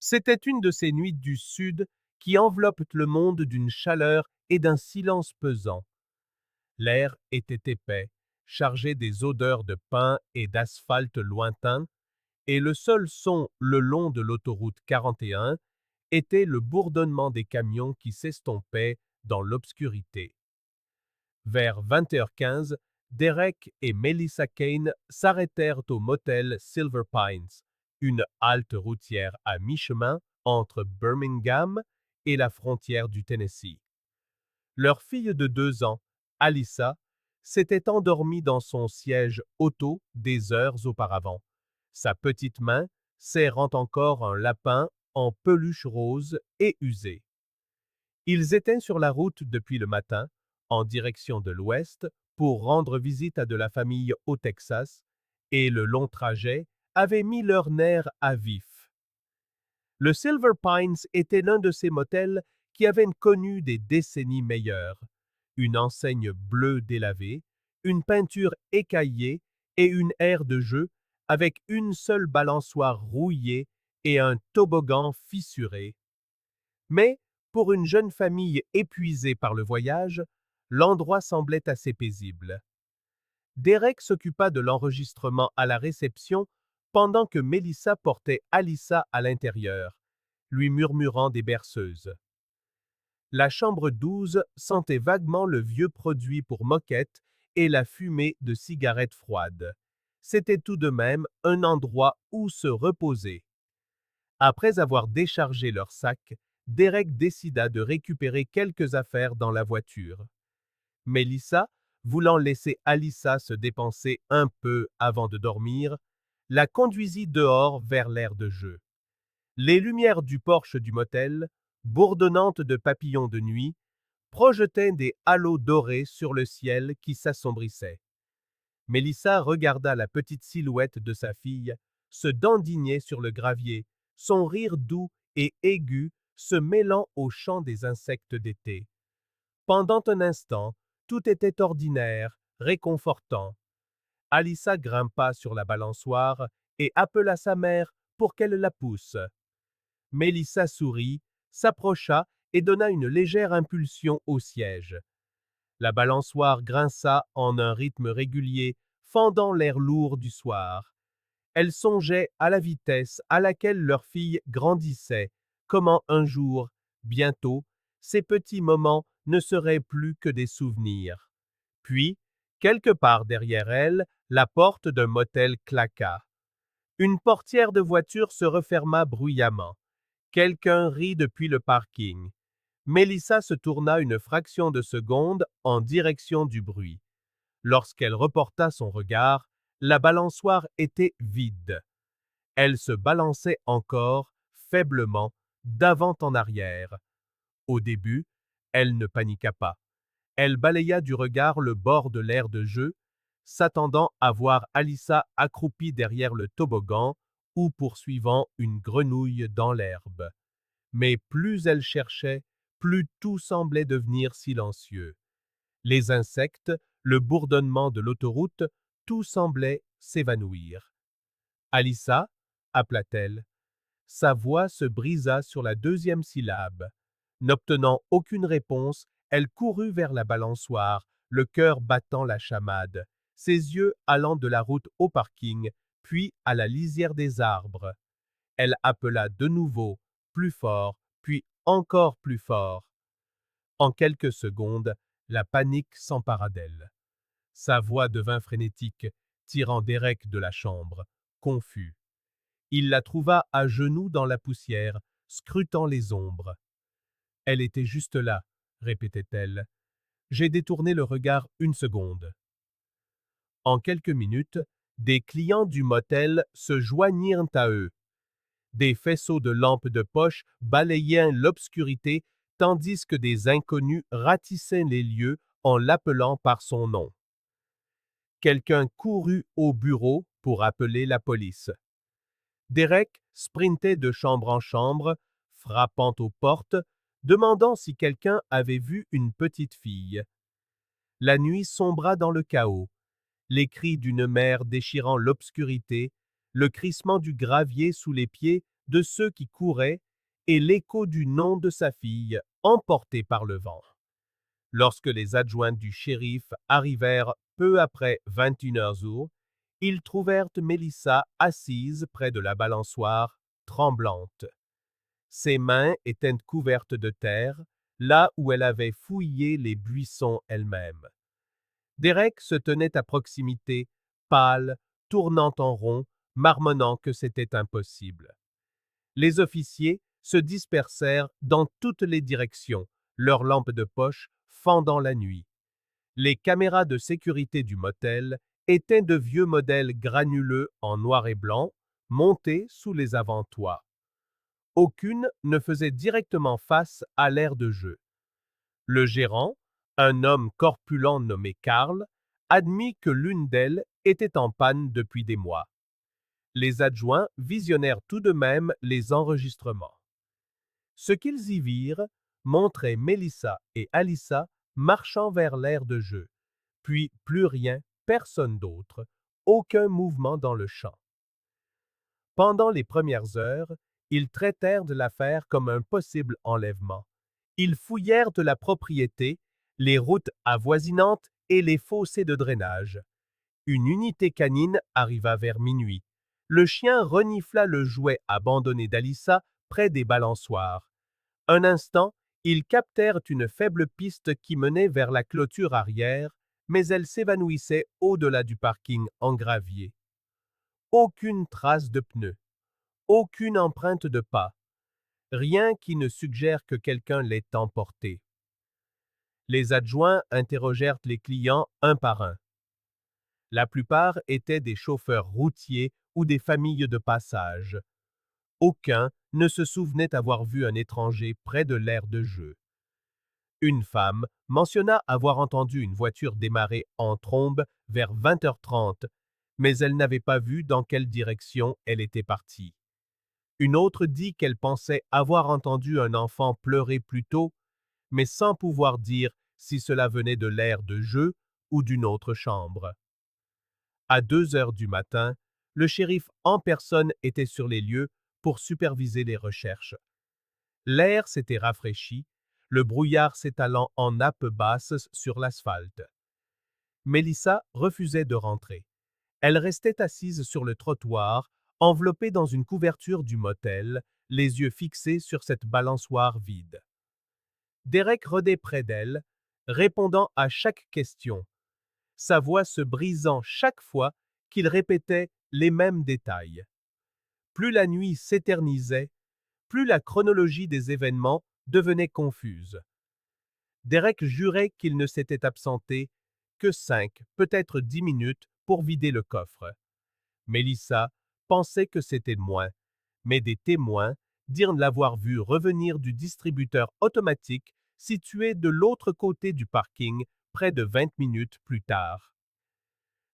C'était une de ces nuits du sud qui enveloppent le monde d'une chaleur et d'un silence pesant. L'air était épais, chargé des odeurs de pin et d'asphalte lointain, et le seul son le long de l'autoroute 41 était le bourdonnement des camions qui s'estompaient dans l'obscurité. Vers 20h15, Derek et Melissa Kane s'arrêtèrent au motel Silver Pines, une halte routière à mi-chemin entre Birmingham et la frontière du Tennessee. Leur fille de 2 ans, Alyssa, s'était endormie dans son siège auto des heures auparavant, sa petite main serrant encore un lapin en peluche rose et usé. Ils étaient sur la route depuis le matin, en direction de l'ouest, pour rendre visite à de la famille au Texas, et le long trajet avait mis leurs nerfs à vif. Le Silver Pines était l'un de ces motels qui avaient connu des décennies meilleures. Une enseigne bleue délavée, une peinture écaillée et une aire de jeu avec une seule balançoire rouillée et un toboggan fissuré. Mais, pour une jeune famille épuisée par le voyage, l'endroit semblait assez paisible. Derek s'occupa de l'enregistrement à la réception pendant que Melissa portait Alyssa à l'intérieur, lui murmurant des berceuses. La chambre 12 sentait vaguement le vieux produit pour moquette et la fumée de cigarettes froides. C'était tout de même un endroit où se reposer. Après avoir déchargé leur sac, Derek décida de récupérer quelques affaires dans la voiture. Melissa, voulant laisser Alyssa se dépenser un peu avant de dormir, la conduisit dehors vers l'aire de jeu. Les lumières du porche du motel, bourdonnantes de papillons de nuit, projetaient des halos dorés sur le ciel qui s'assombrissait. Melissa regarda la petite silhouette de sa fille se dandiner sur le gravier, son rire doux et aigu se mêlant au chant des insectes d'été. Pendant un instant, tout était ordinaire, réconfortant. Alyssa grimpa sur la balançoire et appela sa mère pour qu'elle la pousse. Melissa sourit, s'approcha et donna une légère impulsion au siège. La balançoire grinça en un rythme régulier, fendant l'air lourd du soir. Elle songeait à la vitesse à laquelle leur fille grandissait, comment un jour, bientôt, ces petits moments ne seraient plus que des souvenirs. Puis, quelque part derrière elle, la porte d'un motel claqua. Une portière de voiture se referma bruyamment. Quelqu'un rit depuis le parking. Melissa se tourna une fraction de seconde en direction du bruit. Lorsqu'elle reporta son regard, la balançoire était vide. Elle se balançait encore, faiblement, d'avant en arrière. Au début, elle ne paniqua pas. Elle balaya du regard le bord de l'aire de jeu, s'attendant à voir Alyssa accroupie derrière le toboggan ou poursuivant une grenouille dans l'herbe. Mais plus elle cherchait, plus tout semblait devenir silencieux. Les insectes, le bourdonnement de l'autoroute, tout semblait s'évanouir. Alyssa, appela-t-elle. Sa voix se brisa sur la deuxième syllabe. N'obtenant aucune réponse, elle courut vers la balançoire, le cœur battant la chamade, ses yeux allant de la route au parking, puis à la lisière des arbres. Elle appela de nouveau, plus fort, puis encore plus fort. En quelques secondes, la panique s'empara d'elle. Sa voix devint frénétique, tirant Derek de la chambre, confus. Il la trouva à genoux dans la poussière, scrutant les ombres. Elle était juste là, répétait-elle. J'ai détourné le regard une seconde. En quelques minutes, des clients du motel se joignirent à eux. Des faisceaux de lampes de poche balayaient l'obscurité tandis que des inconnus ratissaient les lieux en l'appelant par son nom. Quelqu'un courut au bureau pour appeler la police. Derek sprintait de chambre en chambre, frappant aux portes, demandant si quelqu'un avait vu une petite fille. La nuit sombra dans le chaos, les cris d'une mère déchirant l'obscurité, le crissement du gravier sous les pieds de ceux qui couraient et l'écho du nom de sa fille, emporté par le vent. Lorsque les adjoints du shérif arrivèrent peu après 21 heures, ils trouvèrent Mélissa assise près de la balançoire, tremblante. Ses mains étaient couvertes de terre, là où elle avait fouillé les buissons elle-même. Derek se tenait à proximité, pâle, tournant en rond, marmonnant que c'était impossible. Les officiers se dispersèrent dans toutes les directions, leurs lampes de poche fendant la nuit. Les caméras de sécurité du motel étaient de vieux modèles granuleux en noir et blanc, montés sous les avant-toits. Aucune ne faisait directement face à l'aire de jeu. Le gérant, un homme corpulent nommé Karl, admit que l'une d'elles était en panne depuis des mois. Les adjoints visionnèrent tout de même les enregistrements. Ce qu'ils y virent montrait Mélissa et Alyssa marchant vers l'aire de jeu, puis plus rien, personne d'autre, aucun mouvement dans le champ. Pendant les premières heures, ils traitèrent de l'affaire comme un possible enlèvement. Ils fouillèrent de la propriété, les routes avoisinantes et les fossés de drainage. Une unité canine arriva vers minuit. Le chien renifla le jouet abandonné d'Alyssa près des balançoires. Un instant, ils captèrent une faible piste qui menait vers la clôture arrière, mais elle s'évanouissait au-delà du parking en gravier. Aucune trace de pneu, aucune empreinte de pas, rien qui ne suggère que quelqu'un l'ait emporté. Les adjoints interrogèrent les clients un par un. La plupart étaient des chauffeurs routiers ou des familles de passage. Aucun ne se souvenait avoir vu un étranger près de l'aire de jeu. Une femme mentionna avoir entendu une voiture démarrer en trombe vers 20h30, mais elle n'avait pas vu dans quelle direction elle était partie. Une autre dit qu'elle pensait avoir entendu un enfant pleurer plus tôt, mais sans pouvoir dire si cela venait de l'aire de jeu ou d'une autre chambre. À 2 heures du matin, le shérif en personne était sur les lieux pour superviser les recherches. L'air s'était rafraîchi, le brouillard s'étalant en nappes basses sur l'asphalte. Mélissa refusait de rentrer. Elle restait assise sur le trottoir, enveloppée dans une couverture du motel, les yeux fixés sur cette balançoire vide. Derek rôdait près d'elle, répondant à chaque question, sa voix se brisant chaque fois qu'il répétait les mêmes détails. Plus la nuit s'éternisait, plus la chronologie des événements devenait confuse. Derek jurait qu'il ne s'était absenté que 5, peut-être 10 minutes pour vider le coffre. Mélissa pensait que c'était moins, mais des témoins dirent l'avoir vu revenir du distributeur automatique situé de l'autre côté du parking près de 20 minutes plus tard.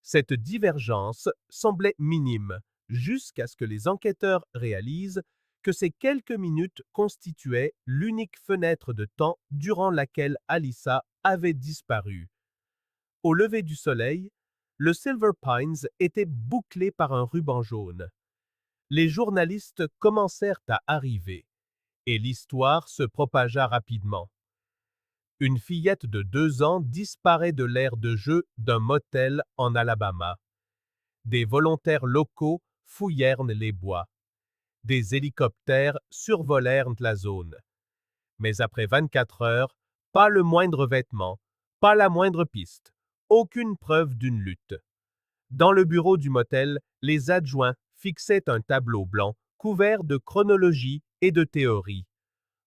Cette divergence semblait minime, jusqu'à ce que les enquêteurs réalisent que ces quelques minutes constituaient l'unique fenêtre de temps durant laquelle Alyssa avait disparu. Au lever du soleil, le Silver Pines était bouclé par un ruban jaune. Les journalistes commencèrent à arriver, et l'histoire se propagea rapidement. Une fillette de 2 ans disparaît de l'aire de jeu d'un motel en Alabama. Des volontaires locaux fouillèrent les bois. Des hélicoptères survolèrent la zone. Mais après 24 heures, pas le moindre vêtement, pas la moindre piste, aucune preuve d'une lutte. Dans le bureau du motel, les adjoints fixaient un tableau blanc couvert de chronologie et de théories.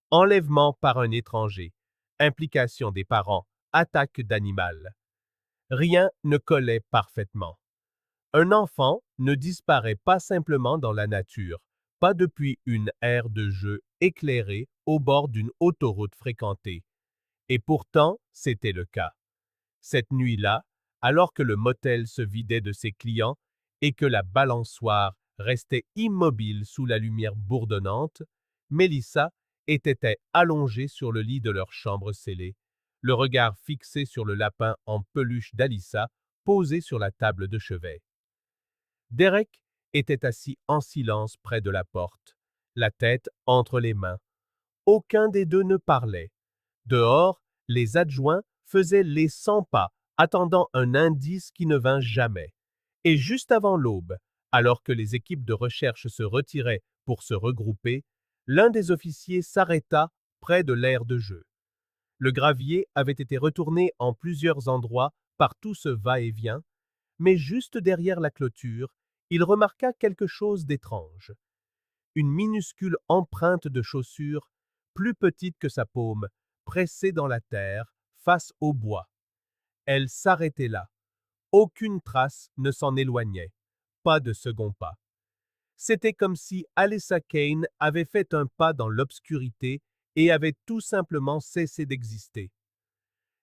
Enlèvement par un étranger, implication des parents, attaque d'animal. Rien ne collait parfaitement. Un enfant ne disparaît pas simplement dans la nature, pas depuis une aire de jeu éclairée au bord d'une autoroute fréquentée. Et pourtant, c'était le cas. Cette nuit-là, alors que le motel se vidait de ses clients et que la balançoire restait immobile sous la lumière bourdonnante, Mélissa était allongée sur le lit de leur chambre scellée, le regard fixé sur le lapin en peluche d'Alyssa posé sur la table de chevet. Derek était assis en silence près de la porte, la tête entre les mains. Aucun des deux ne parlait. Dehors, les adjoints faisaient les 100 pas, attendant un indice qui ne vint jamais. Et juste avant l'aube, alors que les équipes de recherche se retiraient pour se regrouper, l'un des officiers s'arrêta près de l'aire de jeu. Le gravier avait été retourné en plusieurs endroits par tout ce va-et-vient, mais juste derrière la clôture, il remarqua quelque chose d'étrange. Une minuscule empreinte de chaussure, plus petite que sa paume, pressée dans la terre, face au bois. Elle s'arrêtait là. Aucune trace ne s'en éloignait. Pas de second pas. C'était comme si Alyssa Kane avait fait un pas dans l'obscurité et avait tout simplement cessé d'exister.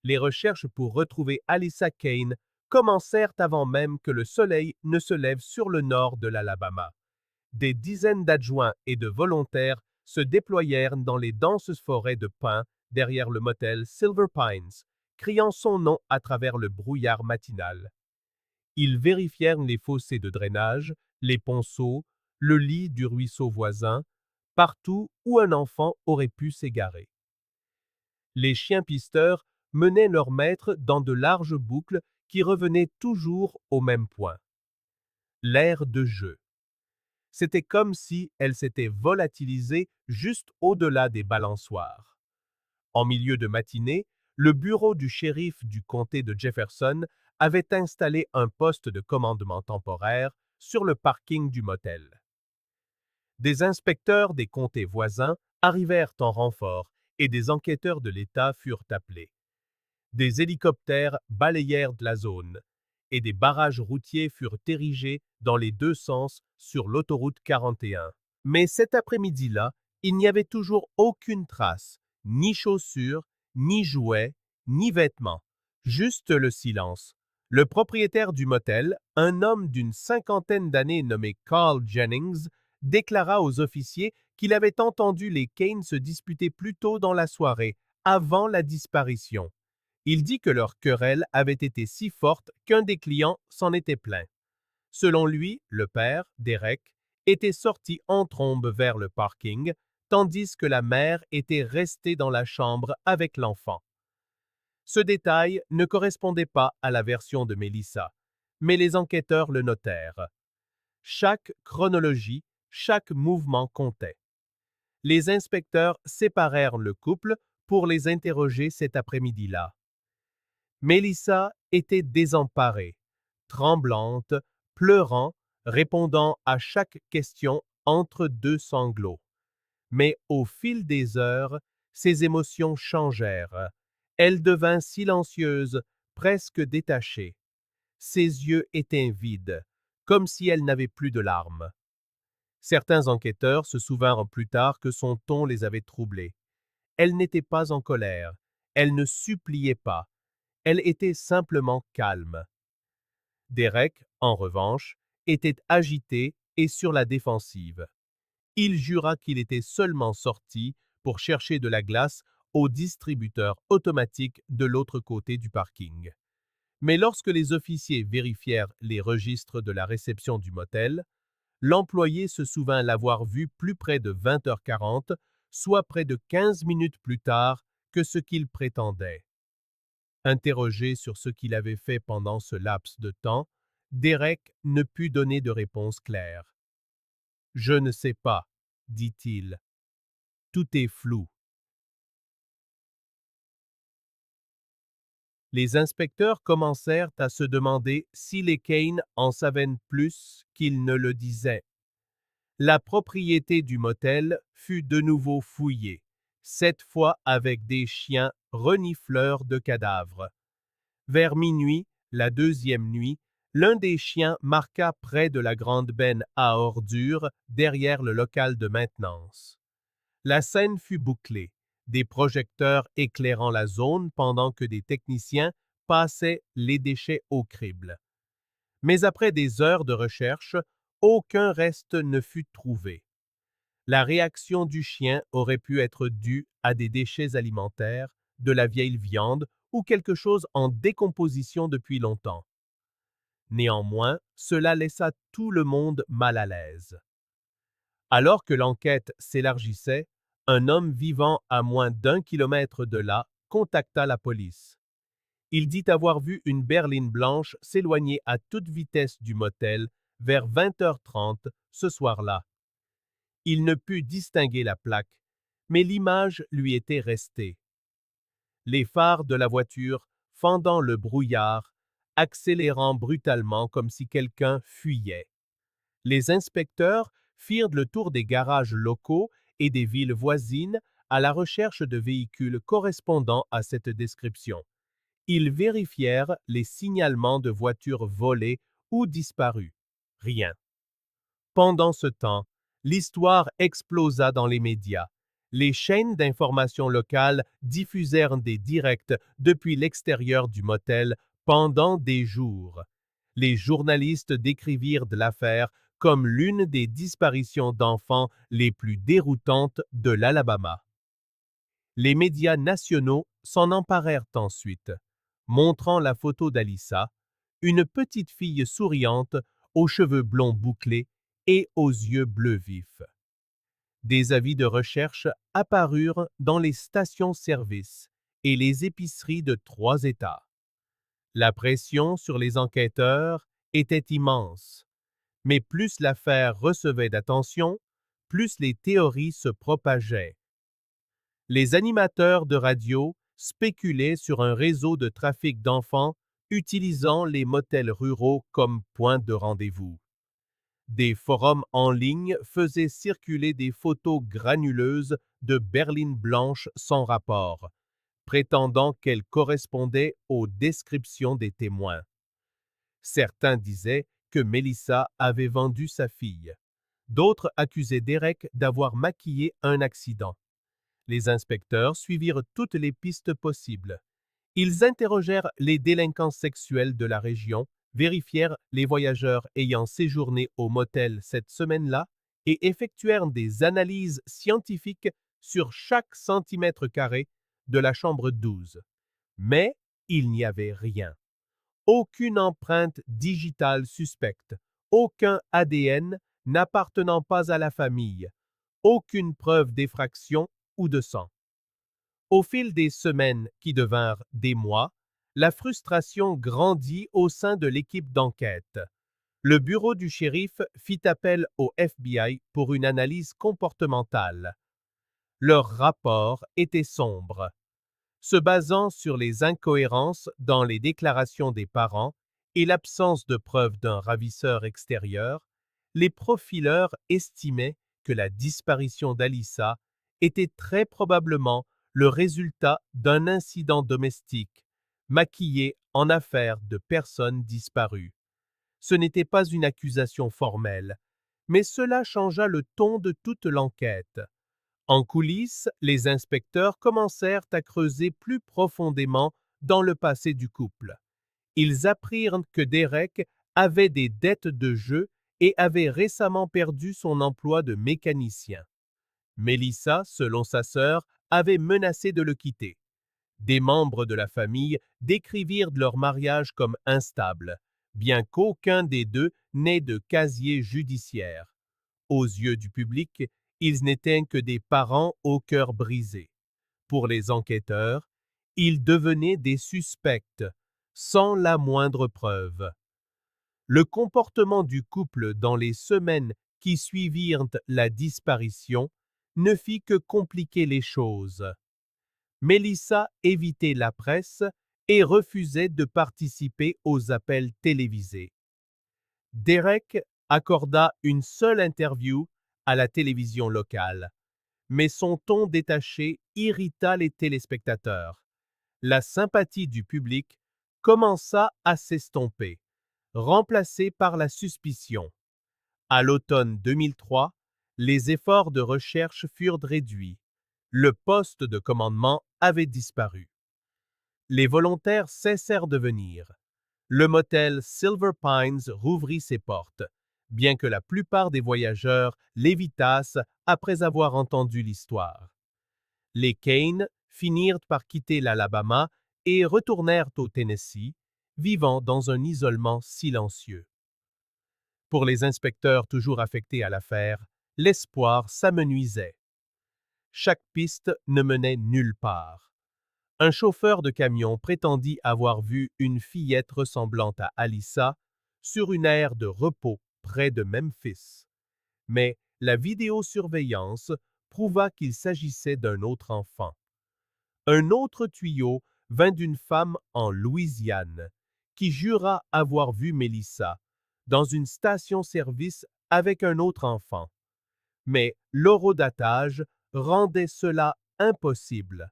Les recherches pour retrouver Alyssa Kane commencèrent avant même que le soleil ne se lève sur le nord de l'Alabama. Des dizaines d'adjoints et de volontaires se déployèrent dans les denses forêts de pins derrière le motel Silver Pines, criant son nom à travers le brouillard matinal. Ils vérifièrent les fossés de drainage, les ponceaux, le lit du ruisseau voisin, partout où un enfant aurait pu s'égarer. Les chiens pisteurs menaient leur maître dans de larges boucles qui revenaient toujours au même point. L'aire de jeu. C'était comme si elle s'était volatilisée juste au-delà des balançoires. En milieu de matinée, le bureau du shérif du comté de Jefferson avait installé un poste de commandement temporaire sur le parking du motel. Des inspecteurs des comtés voisins arrivèrent en renfort et des enquêteurs de l'État furent appelés. Des hélicoptères balayèrent la zone et des barrages routiers furent érigés dans les deux sens sur l'autoroute 41. Mais cet après-midi-là, il n'y avait toujours aucune trace, ni chaussures, ni jouets, ni vêtements, juste le silence. Le propriétaire du motel, un homme d'une cinquantaine d'années nommé Carl Jennings, déclara aux officiers qu'il avait entendu les Kane se disputer plus tôt dans la soirée, avant la disparition. Il dit que leur querelle avait été si forte qu'un des clients s'en était plaint. Selon lui, le père, Derek, était sorti en trombe vers le parking, tandis que la mère était restée dans la chambre avec l'enfant. Ce détail ne correspondait pas à la version de Melissa, mais les enquêteurs le notèrent. Chaque chronologie, chaque mouvement comptait. Les inspecteurs séparèrent le couple pour les interroger cet après-midi-là. Melissa était désemparée, tremblante, pleurant, répondant à chaque question entre deux sanglots. Mais au fil des heures, ses émotions changèrent. Elle devint silencieuse, presque détachée. Ses yeux étaient vides, comme si elle n'avait plus de larmes. Certains enquêteurs se souvinrent plus tard que son ton les avait troublés. Elle n'était pas en colère, elle ne suppliait pas, elle était simplement calme. Derek, en revanche, était agité et sur la défensive. Il jura qu'il était seulement sorti pour chercher de la glace au distributeur automatique de l'autre côté du parking. Mais lorsque les officiers vérifièrent les registres de la réception du motel, l'employé se souvint l'avoir vu plus près de 20h40, soit près de 15 minutes plus tard que ce qu'il prétendait. Interrogé sur ce qu'il avait fait pendant ce laps de temps, Derek ne put donner de réponse claire. « Je ne sais pas, » dit-il. « Tout est flou. » Les inspecteurs commencèrent à se demander si les Kane en savaient plus qu'ils ne le disaient. La propriété du motel fut de nouveau fouillée, cette fois avec des chiens renifleurs de cadavres. Vers minuit, la deuxième nuit, l'un des chiens marqua près de la grande benne à ordures derrière le local de maintenance. La scène fut bouclée, des projecteurs éclairant la zone pendant que des techniciens passaient les déchets au crible. Mais après des heures de recherche, aucun reste ne fut trouvé. La réaction du chien aurait pu être due à des déchets alimentaires, de la vieille viande ou quelque chose en décomposition depuis longtemps. Néanmoins, cela laissa tout le monde mal à l'aise. Alors que l'enquête s'élargissait, un homme vivant à moins d'1 kilomètre de là contacta la police. Il dit avoir vu une berline blanche s'éloigner à toute vitesse du motel vers 20h30 ce soir-là. Il ne put distinguer la plaque, mais l'image lui était restée. Les phares de la voiture fendant le brouillard, accélérant brutalement comme si quelqu'un fuyait. Les inspecteurs firent le tour des garages locaux et des villes voisines à la recherche de véhicules correspondant à cette description. Ils vérifièrent les signalements de voitures volées ou disparues. Rien. Pendant ce temps, l'histoire explosa dans les médias. Les chaînes d'information locales diffusèrent des directs depuis l'extérieur du motel pendant des jours. Les journalistes décrivirent de l'affaire comme l'une des disparitions d'enfants les plus déroutantes de l'Alabama. Les médias nationaux s'en emparèrent ensuite, montrant la photo d'Alyssa, une petite fille souriante aux cheveux blonds bouclés et aux yeux bleus vifs. Des avis de recherche apparurent dans les stations-service et les épiceries de 3 États. La pression sur les enquêteurs était immense, mais plus l'affaire recevait d'attention, plus les théories se propageaient. Les animateurs de radio spéculaient sur un réseau de trafic d'enfants utilisant les motels ruraux comme point de rendez-vous. Des forums en ligne faisaient circuler des photos granuleuses de berlines blanches sans rapport, prétendant qu'elles correspondaient aux descriptions des témoins. Certains disaient que Melissa avait vendu sa fille. D'autres accusaient Derek d'avoir maquillé un accident. Les inspecteurs suivirent toutes les pistes possibles. Ils interrogèrent les délinquants sexuels de la région, vérifièrent les voyageurs ayant séjourné au motel cette semaine-là et effectuèrent des analyses scientifiques sur chaque centimètre carré de la chambre 12. Mais il n'y avait rien. Aucune empreinte digitale suspecte, aucun ADN n'appartenant pas à la famille, aucune preuve d'effraction ou de sang. Au fil des semaines qui devinrent des mois, la frustration grandit au sein de l'équipe d'enquête. Le bureau du shérif fit appel au FBI pour une analyse comportementale. Leur rapport était sombre. Se basant sur les incohérences dans les déclarations des parents et l'absence de preuves d'un ravisseur extérieur, les profileurs estimaient que la disparition d'Alyssa était très probablement le résultat d'un incident domestique, maquillé en affaire de personnes disparues. Ce n'était pas une accusation formelle, mais cela changea le ton de toute l'enquête. En coulisses, les inspecteurs commencèrent à creuser plus profondément dans le passé du couple. Ils apprirent que Derek avait des dettes de jeu et avait récemment perdu son emploi de mécanicien. Melissa, selon sa sœur, avait menacé de le quitter. Des membres de la famille décrivirent leur mariage comme instable, bien qu'aucun des deux n'ait de casier judiciaire. Aux yeux du public, ils n'étaient que des parents au cœur brisé. Pour les enquêteurs, ils devenaient des suspects, sans la moindre preuve. Le comportement du couple dans les semaines qui suivirent la disparition ne fit que compliquer les choses. Melissa évitait la presse et refusait de participer aux appels télévisés. Derek accorda une seule interview à la télévision locale, mais son ton détaché irrita les téléspectateurs. La sympathie du public commença à s'estomper, remplacée par la suspicion. À l'automne 2003, les efforts de recherche furent réduits. Le poste de commandement avait disparu. Les volontaires cessèrent de venir. Le motel Silver Pines rouvrit ses portes, bien que la plupart des voyageurs l'évitassent après avoir entendu l'histoire. Les Kane finirent par quitter l'Alabama et retournèrent au Tennessee, vivant dans un isolement silencieux. Pour les inspecteurs toujours affectés à l'affaire, l'espoir s'amenuisait. Chaque piste ne menait nulle part. Un chauffeur de camion prétendit avoir vu une fillette ressemblant à Alyssa sur une aire de repos près de Memphis. Mais la vidéosurveillance prouva qu'il s'agissait d'un autre enfant. Un autre tuyau vint d'une femme en Louisiane qui jura avoir vu Mélissa dans une station-service avec un autre enfant. Mais l'horodatage rendait cela impossible.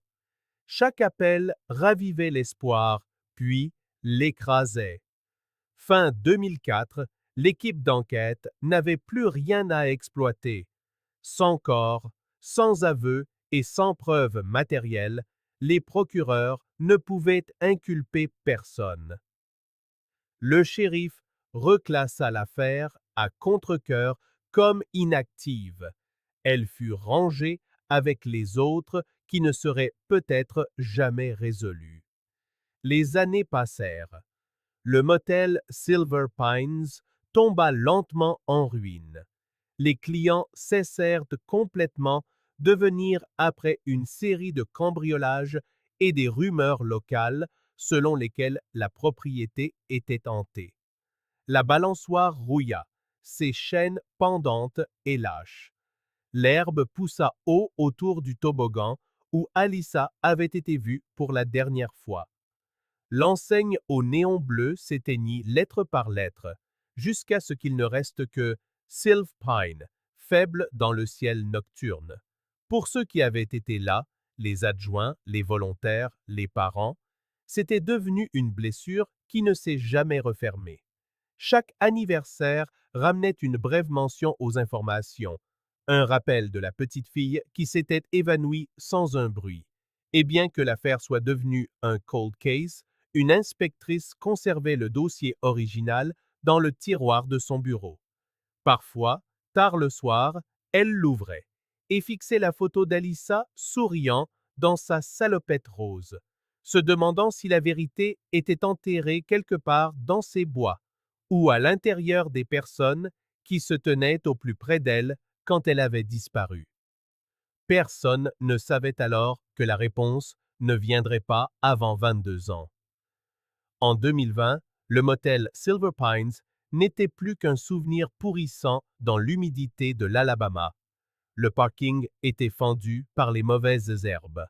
Chaque appel ravivait l'espoir, puis l'écrasait. Fin 2004, l'équipe d'enquête n'avait plus rien à exploiter. Sans corps, sans aveu et sans preuves matérielles, les procureurs ne pouvaient inculper personne. Le shérif reclassa l'affaire à contre-cœur comme inactive. Elle fut rangée avec les autres qui ne seraient peut-être jamais résolues. Les années passèrent. Le motel Silver Pines tomba lentement en ruine. Les clients cessèrent complètement de venir après une série de cambriolages et des rumeurs locales selon lesquelles la propriété était hantée. La balançoire rouilla, ses chaînes pendantes et lâches. L'herbe poussa haut autour du toboggan où Alyssa avait été vue pour la dernière fois. L'enseigne au néon bleu s'éteignit lettre par lettre, jusqu'à ce qu'il ne reste que Silver Pine, faible dans le ciel nocturne. Pour ceux qui avaient été là, les adjoints, les volontaires, les parents, c'était devenu une blessure qui ne s'est jamais refermée. Chaque anniversaire ramenait une brève mention aux informations, un rappel de la petite fille qui s'était évanouie sans un bruit. Et bien que l'affaire soit devenue un cold case, une inspectrice conservait le dossier original dans le tiroir de son bureau. Parfois, tard le soir, elle l'ouvrait et fixait la photo d'Alyssa souriant dans sa salopette rose, se demandant si la vérité était enterrée quelque part dans ces bois ou à l'intérieur des personnes qui se tenaient au plus près d'elle quand elle avait disparu. Personne ne savait alors que la réponse ne viendrait pas avant 22 ans. En 2020, le motel Silver Pines n'était plus qu'un souvenir pourrissant dans l'humidité de l'Alabama. Le parking était fendu par les mauvaises herbes.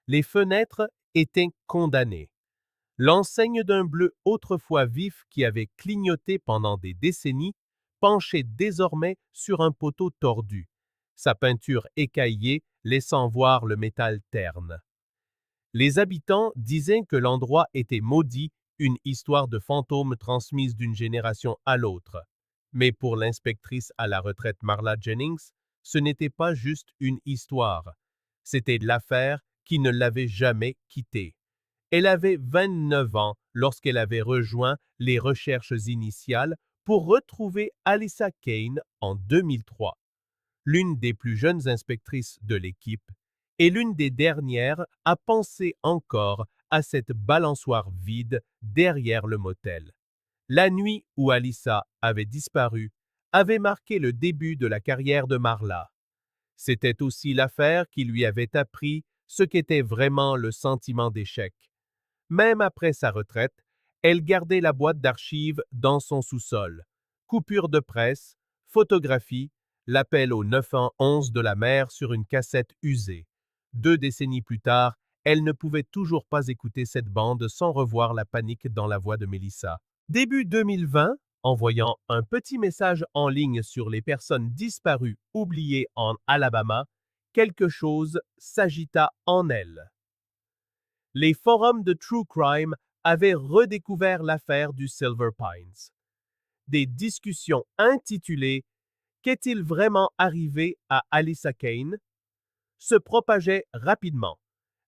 Les fenêtres étaient condamnées. L'enseigne d'un bleu autrefois vif qui avait clignoté pendant des décennies penchait désormais sur un poteau tordu, sa peinture écaillée laissant voir le métal terne. Les habitants disaient que l'endroit était maudit, une histoire de fantôme transmise d'une génération à l'autre. Mais pour l'inspectrice à la retraite Marla Jennings, ce n'était pas juste une histoire. C'était l'affaire qui ne l'avait jamais quittée. Elle avait 29 ans lorsqu'elle avait rejoint les recherches initiales pour retrouver Alyssa Kane en 2003, l'une des plus jeunes inspectrices de l'équipe et l'une des dernières à penser encore à cette balançoire vide derrière le motel. La nuit où Alyssa avait disparu avait marqué le début de la carrière de Marla. C'était aussi l'affaire qui lui avait appris ce qu'était vraiment le sentiment d'échec. Même après sa retraite, elle gardait la boîte d'archives dans son sous-sol. Coupure de presse, photographies, l'appel au 911 de la mère sur une cassette usée. 2 décennies plus tard, elle ne pouvait toujours pas écouter cette bande sans revoir la panique dans la voix de Mélissa. Début 2020, en voyant un petit message en ligne sur les personnes disparues oubliées en Alabama, quelque chose s'agita en elle. Les forums de True Crime avaient redécouvert l'affaire du Silver Pines. Des discussions intitulées Qu'est-il vraiment arrivé à Alyssa Kane se propageaient rapidement,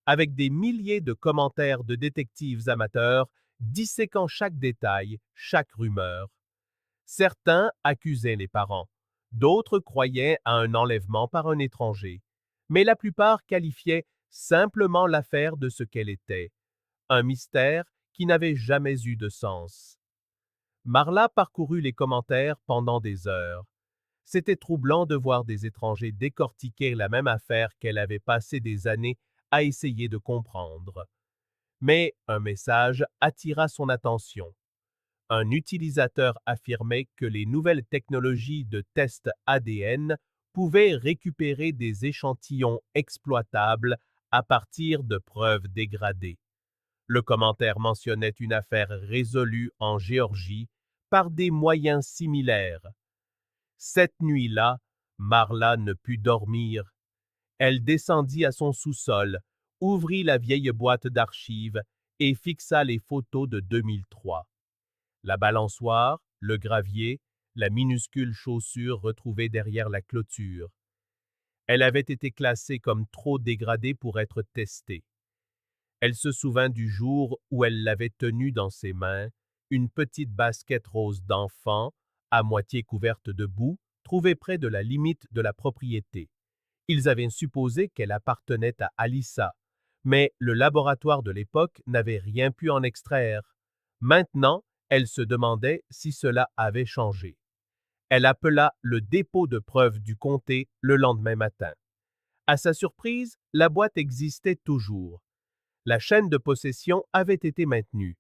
avec des milliers de commentaires de détectives amateurs disséquant chaque détail, chaque rumeur. Certains accusaient les parents, d'autres croyaient à un enlèvement par un étranger, mais la plupart qualifiaient simplement l'affaire de ce qu'elle était, un mystère qui n'avait jamais eu de sens. Marla parcourut les commentaires pendant des heures. C'était troublant de voir des étrangers décortiquer la même affaire qu'elle avait passé des années à essayer de comprendre. Mais un message attira son attention. Un utilisateur affirmait que les nouvelles technologies de test ADN pouvaient récupérer des échantillons exploitables à partir de preuves dégradées. Le commentaire mentionnait une affaire résolue en Géorgie par des moyens similaires. Cette nuit-là, Marla ne put dormir. Elle descendit à son sous-sol, ouvrit la vieille boîte d'archives et fixa les photos de 2003. La balançoire, le gravier, la minuscule chaussure retrouvée derrière la clôture. Elle avait été classée comme trop dégradée pour être testée. Elle se souvint du jour où elle l'avait tenue dans ses mains, une petite basket rose d'enfant, à moitié couverte de boue, trouvée près de la limite de la propriété. Ils avaient supposé qu'elle appartenait à Alyssa, mais le laboratoire de l'époque n'avait rien pu en extraire. Maintenant, elle se demandait si cela avait changé. Elle appela le dépôt de preuves du comté le lendemain matin. À sa surprise, la boîte existait toujours. La chaîne de possession avait été maintenue.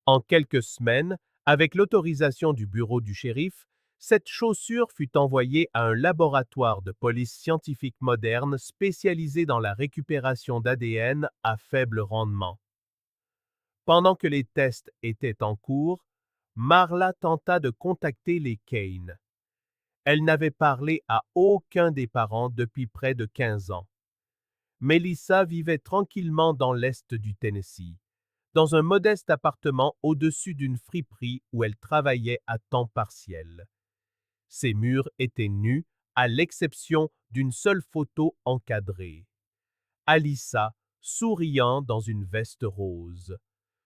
En quelques semaines, avec l'autorisation du bureau du shérif, cette chaussure fut envoyée à un laboratoire de police scientifique moderne spécialisé dans la récupération d'ADN à faible rendement. Pendant que les tests étaient en cours, Marla tenta de contacter les Kane. Elle n'avait parlé à aucun des parents depuis près de 15 ans. Melissa vivait tranquillement dans l'est du Tennessee, dans un modeste appartement au-dessus d'une friperie où elle travaillait à temps partiel. Ses murs étaient nus, à l'exception d'une seule photo encadrée. Alyssa, souriant dans une veste rose.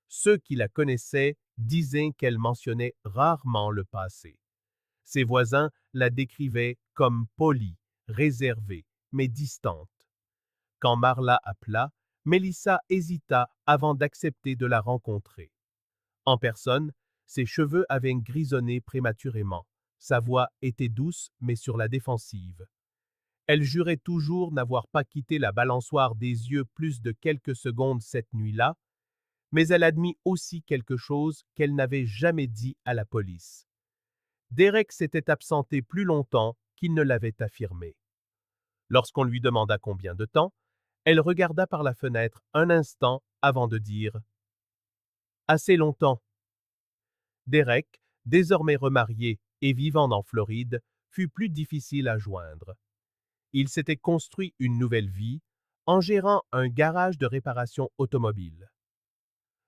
Ceux qui la connaissaient disaient qu'elle mentionnait rarement le passé. Ses voisins la décrivaient comme polie, réservée, mais distante. Quand Marla appela, Melissa hésita avant d'accepter de la rencontrer. En personne, ses cheveux avaient grisonné prématurément. Sa voix était douce mais sur la défensive. Elle jurait toujours n'avoir pas quitté la balançoire des yeux plus de quelques secondes cette nuit-là, mais elle admit aussi quelque chose qu'elle n'avait jamais dit à la police. Derek s'était absenté plus longtemps qu'il ne l'avait affirmé. Lorsqu'on lui demanda combien de temps, elle regarda par la fenêtre un instant avant de dire « Assez longtemps ». Derek, désormais remarié et vivant en Floride, fut plus difficile à joindre. Il s'était construit une nouvelle vie en gérant un garage de réparation automobile.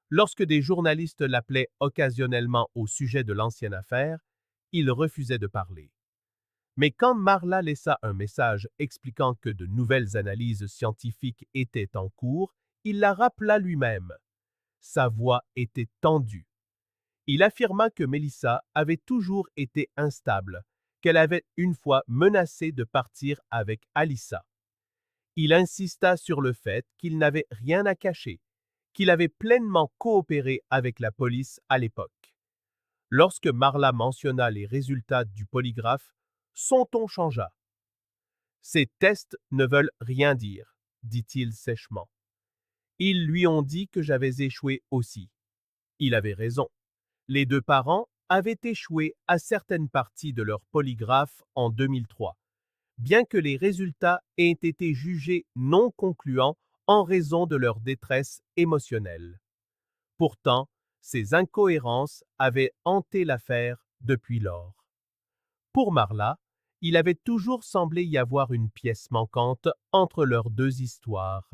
Lorsque des journalistes l'appelaient occasionnellement au sujet de l'ancienne affaire, il refusait de parler. Mais quand Marla laissa un message expliquant que de nouvelles analyses scientifiques étaient en cours, il la rappela lui-même. Sa voix était tendue. Il affirma que Melissa avait toujours été instable, qu'elle avait une fois menacé de partir avec Alyssa. Il insista sur le fait qu'il n'avait rien à cacher, qu'il avait pleinement coopéré avec la police à l'époque. Lorsque Marla mentionna les résultats du polygraphe, son ton changea. « Ces tests ne veulent rien dire », dit-il sèchement. « Ils lui ont dit que j'avais échoué aussi. » Il avait raison. Les deux parents avaient échoué à certaines parties de leur polygraphe en 2003, bien que les résultats aient été jugés non concluants en raison de leur détresse émotionnelle. Pourtant, ces incohérences avaient hanté l'affaire depuis lors. Pour Marla, il avait toujours semblé y avoir une pièce manquante entre leurs deux histoires,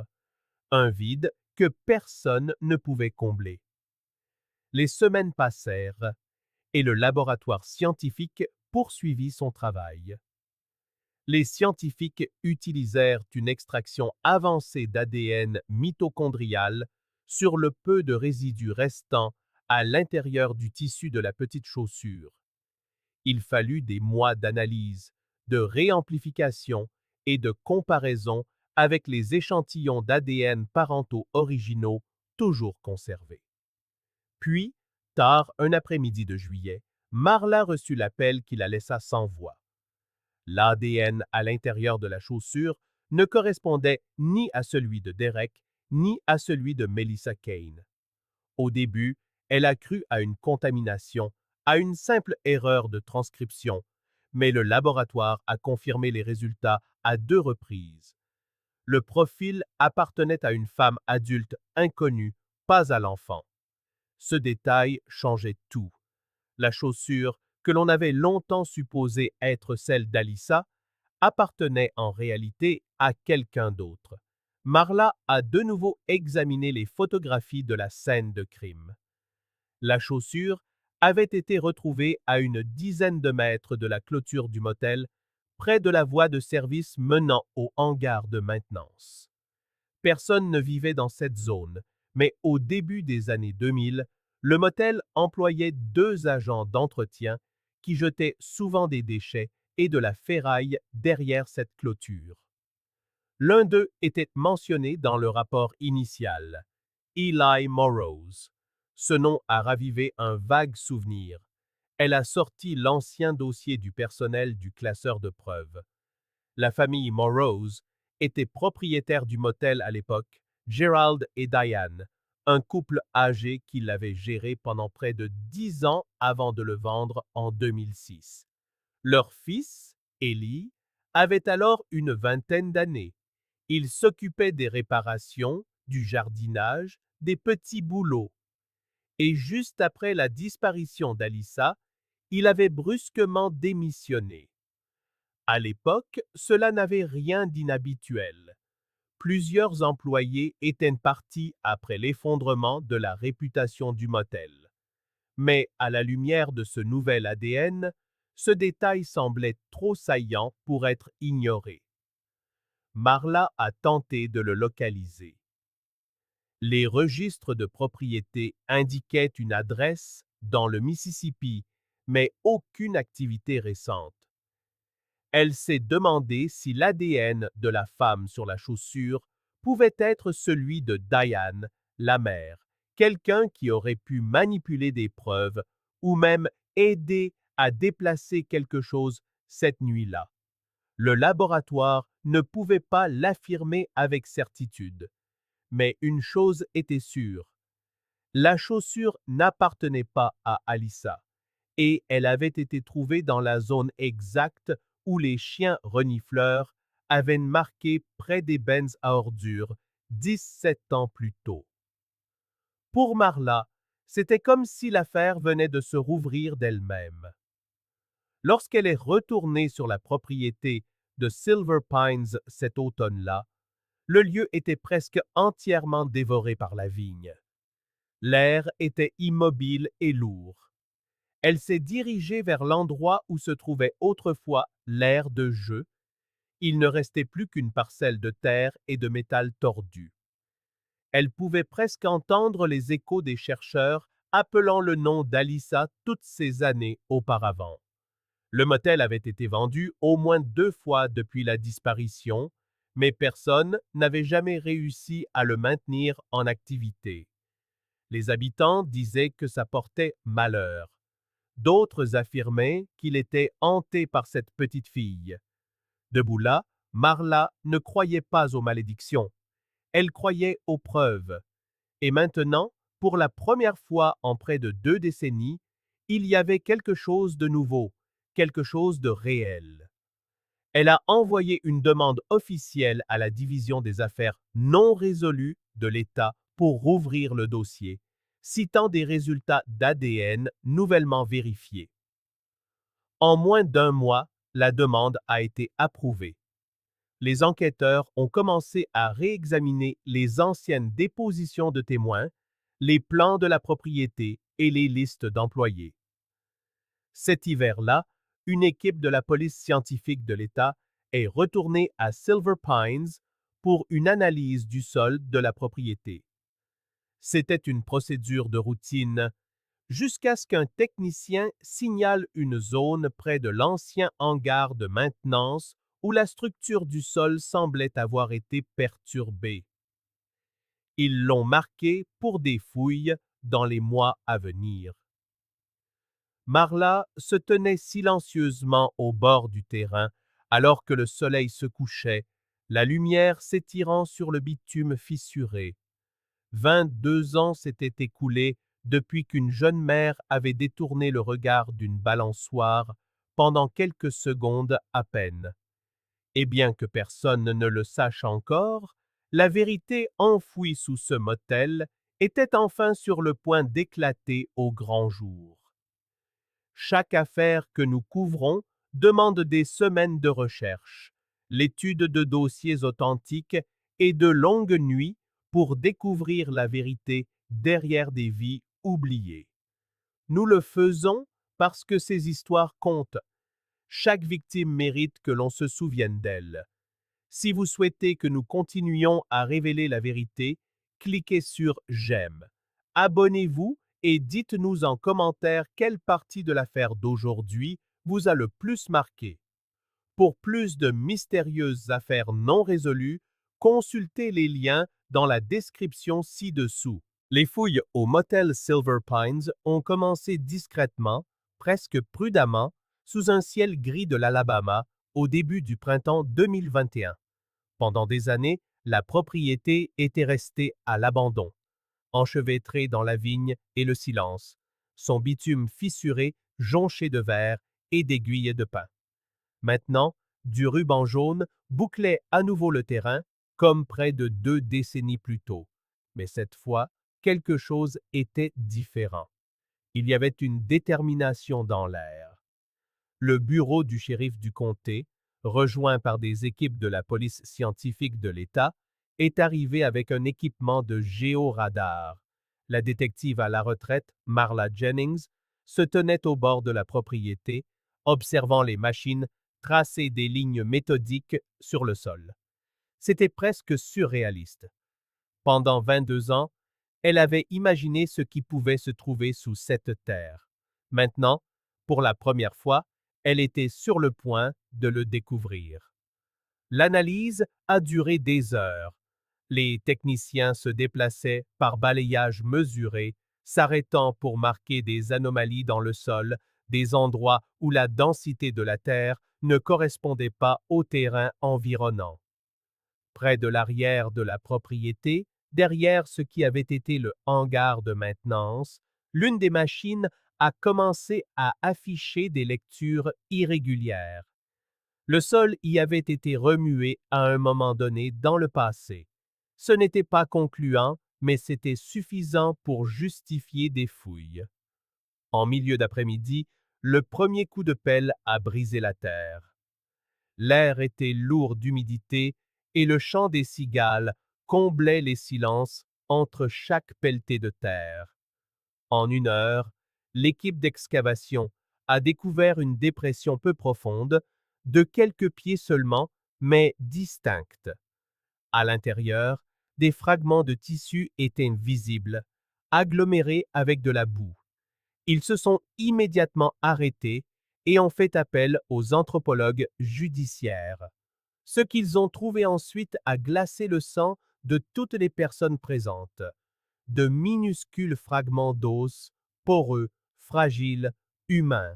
un vide que personne ne pouvait combler. Les semaines passèrent et le laboratoire scientifique poursuivit son travail. Les scientifiques utilisèrent une extraction avancée d'ADN mitochondrial sur le peu de résidus restants à l'intérieur du tissu de la petite chaussure. Il fallut des mois d'analyse, de réamplification et de comparaison avec les échantillons d'ADN parentaux originaux toujours conservés. Puis, tard un après-midi de juillet, Marla reçut l'appel qui la laissa sans voix. L'ADN à l'intérieur de la chaussure ne correspondait ni à celui de Derek, ni à celui de Melissa Kane. Au début, elle a cru à une contamination, à une simple erreur de transcription, mais le laboratoire a confirmé les résultats à 2 reprises. Le profil appartenait à une femme adulte inconnue, pas à l'enfant. Ce détail changeait tout. La chaussure, que l'on avait longtemps supposée être celle d'Alyssa, appartenait en réalité à quelqu'un d'autre. Marla a de nouveau examiné les photographies de la scène de crime. La chaussure avait été retrouvée à une dizaine de mètres de la clôture du motel, près de la voie de service menant au hangar de maintenance. Personne ne vivait dans cette zone, mais au début des années 2000, le motel employait 2 agents d'entretien qui jetaient souvent des déchets et de la ferraille derrière cette clôture. L'un d'eux était mentionné dans le rapport initial, Eli Morrows. Ce nom a ravivé un vague souvenir. Elle a sorti l'ancien dossier du personnel du classeur de preuves. La famille Morrows était propriétaire du motel à l'époque, Gerald et Diane, un couple âgé qui l'avait géré pendant près de 10 ans avant de le vendre en 2006. Leur fils, Eli, avait alors une vingtaine d'années. Il s'occupait des réparations, du jardinage, des petits boulots. Et juste après la disparition d'Alyssa, il avait brusquement démissionné. À l'époque, cela n'avait rien d'inhabituel. Plusieurs employés étaient partis après l'effondrement de la réputation du motel. Mais à la lumière de ce nouvel ADN, ce détail semblait trop saillant pour être ignoré. Marla a tenté de le localiser. Les registres de propriété indiquaient une adresse dans le Mississippi, mais aucune activité récente. Elle s'est demandé si l'ADN de la femme sur la chaussure pouvait être celui de Diane, la mère, quelqu'un qui aurait pu manipuler des preuves ou même aider à déplacer quelque chose cette nuit-là. Le laboratoire ne pouvait pas l'affirmer avec certitude. Mais une chose était sûre, la chaussure n'appartenait pas à Alyssa et elle avait été trouvée dans la zone exacte où les chiens renifleurs avaient marqué près des bennes à ordures 17 ans plus tôt. Pour Marla, c'était comme si l'affaire venait de se rouvrir d'elle-même. Lorsqu'elle est retournée sur la propriété de Silver Pines cet automne-là, le lieu était presque entièrement dévoré par la vigne. L'air était immobile et lourd. Elle s'est dirigée vers l'endroit où se trouvait autrefois l'aire de jeu. Il ne restait plus qu'une parcelle de terre et de métal tordu. Elle pouvait presque entendre les échos des chercheurs appelant le nom d'Alyssa toutes ces années auparavant. Le motel avait été vendu au moins 2 fois depuis la disparition, mais personne n'avait jamais réussi à le maintenir en activité. Les habitants disaient que ça portait malheur. D'autres affirmaient qu'il était hanté par cette petite fille. Debout là, Marla ne croyait pas aux malédictions. Elle croyait aux preuves. Et maintenant, pour la première fois en près de 2 décennies, il y avait quelque chose de nouveau, quelque chose de réel. Elle a envoyé une demande officielle à la division des affaires non résolues de l'État pour rouvrir le dossier, citant des résultats d'ADN nouvellement vérifiés. En moins d'1 mois, la demande a été approuvée. Les enquêteurs ont commencé à réexaminer les anciennes dépositions de témoins, les plans de la propriété et les listes d'employés. Cet hiver-là, une équipe de la police scientifique de l'État est retournée à Silver Pines pour une analyse du sol de la propriété. C'était une procédure de routine jusqu'à ce qu'un technicien signale une zone près de l'ancien hangar de maintenance où la structure du sol semblait avoir été perturbée. Ils l'ont marqué pour des fouilles dans les mois à venir. Marla se tenait silencieusement au bord du terrain, alors que le soleil se couchait, la lumière s'étirant sur le bitume fissuré. 22 ans s'étaient écoulés depuis qu'une jeune mère avait détourné le regard d'une balançoire pendant quelques secondes à peine. Et bien que personne ne le sache encore, la vérité enfouie sous ce motel était enfin sur le point d'éclater au grand jour. Chaque affaire que nous couvrons demande des semaines de recherche, l'étude de dossiers authentiques et de longues nuits pour découvrir la vérité derrière des vies oubliées. Nous le faisons parce que ces histoires comptent. Chaque victime mérite que l'on se souvienne d'elle. Si vous souhaitez que nous continuions à révéler la vérité, cliquez sur J'aime. Abonnez-vous et dites-nous en commentaire quelle partie de l'affaire d'aujourd'hui vous a le plus marqué. Pour plus de mystérieuses affaires non résolues, consultez les liens dans la description ci-dessous. Les fouilles au motel Silver Pines ont commencé discrètement, presque prudemment, sous un ciel gris de l'Alabama au début du printemps 2021. Pendant des années, la propriété était restée à l'abandon, enchevêtrée dans la vigne et le silence, son bitume fissuré, jonché de verre et d'aiguilles de pin. Maintenant, du ruban jaune bouclait à nouveau le terrain, comme près de 2 décennies plus tôt. Mais cette fois, quelque chose était différent. Il y avait une détermination dans l'air. Le bureau du shérif du comté, rejoint par des équipes de la police scientifique de l'État, est arrivé avec un équipement de géoradar. La détective à la retraite, Marla Jennings, se tenait au bord de la propriété, observant les machines tracer des lignes méthodiques sur le sol. C'était presque surréaliste. Pendant 22 ans, elle avait imaginé ce qui pouvait se trouver sous cette terre. Maintenant, pour la première fois, elle était sur le point de le découvrir. L'analyse a duré des heures. Les techniciens se déplaçaient par balayage mesuré, s'arrêtant pour marquer des anomalies dans le sol, des endroits où la densité de la terre ne correspondait pas au terrain environnant. Près de l'arrière de la propriété, derrière ce qui avait été le hangar de maintenance, l'une des machines a commencé à afficher des lectures irrégulières. Le sol y avait été remué à un moment donné dans le passé. Ce n'était pas concluant, mais c'était suffisant pour justifier des fouilles. En milieu d'après-midi, le premier coup de pelle a brisé la terre. L'air était lourd d'humidité et le chant des cigales comblait les silences entre chaque pelletée de terre. En 1 heure, l'équipe d'excavation a découvert une dépression peu profonde, de quelques pieds seulement, mais distincte. À l'intérieur, des fragments de tissu étaient visibles, agglomérés avec de la boue. Ils se sont immédiatement arrêtés et ont fait appel aux anthropologues judiciaires. Ce qu'ils ont trouvé ensuite a glacé le sang de toutes les personnes présentes. De minuscules fragments d'os, poreux, fragiles, humains.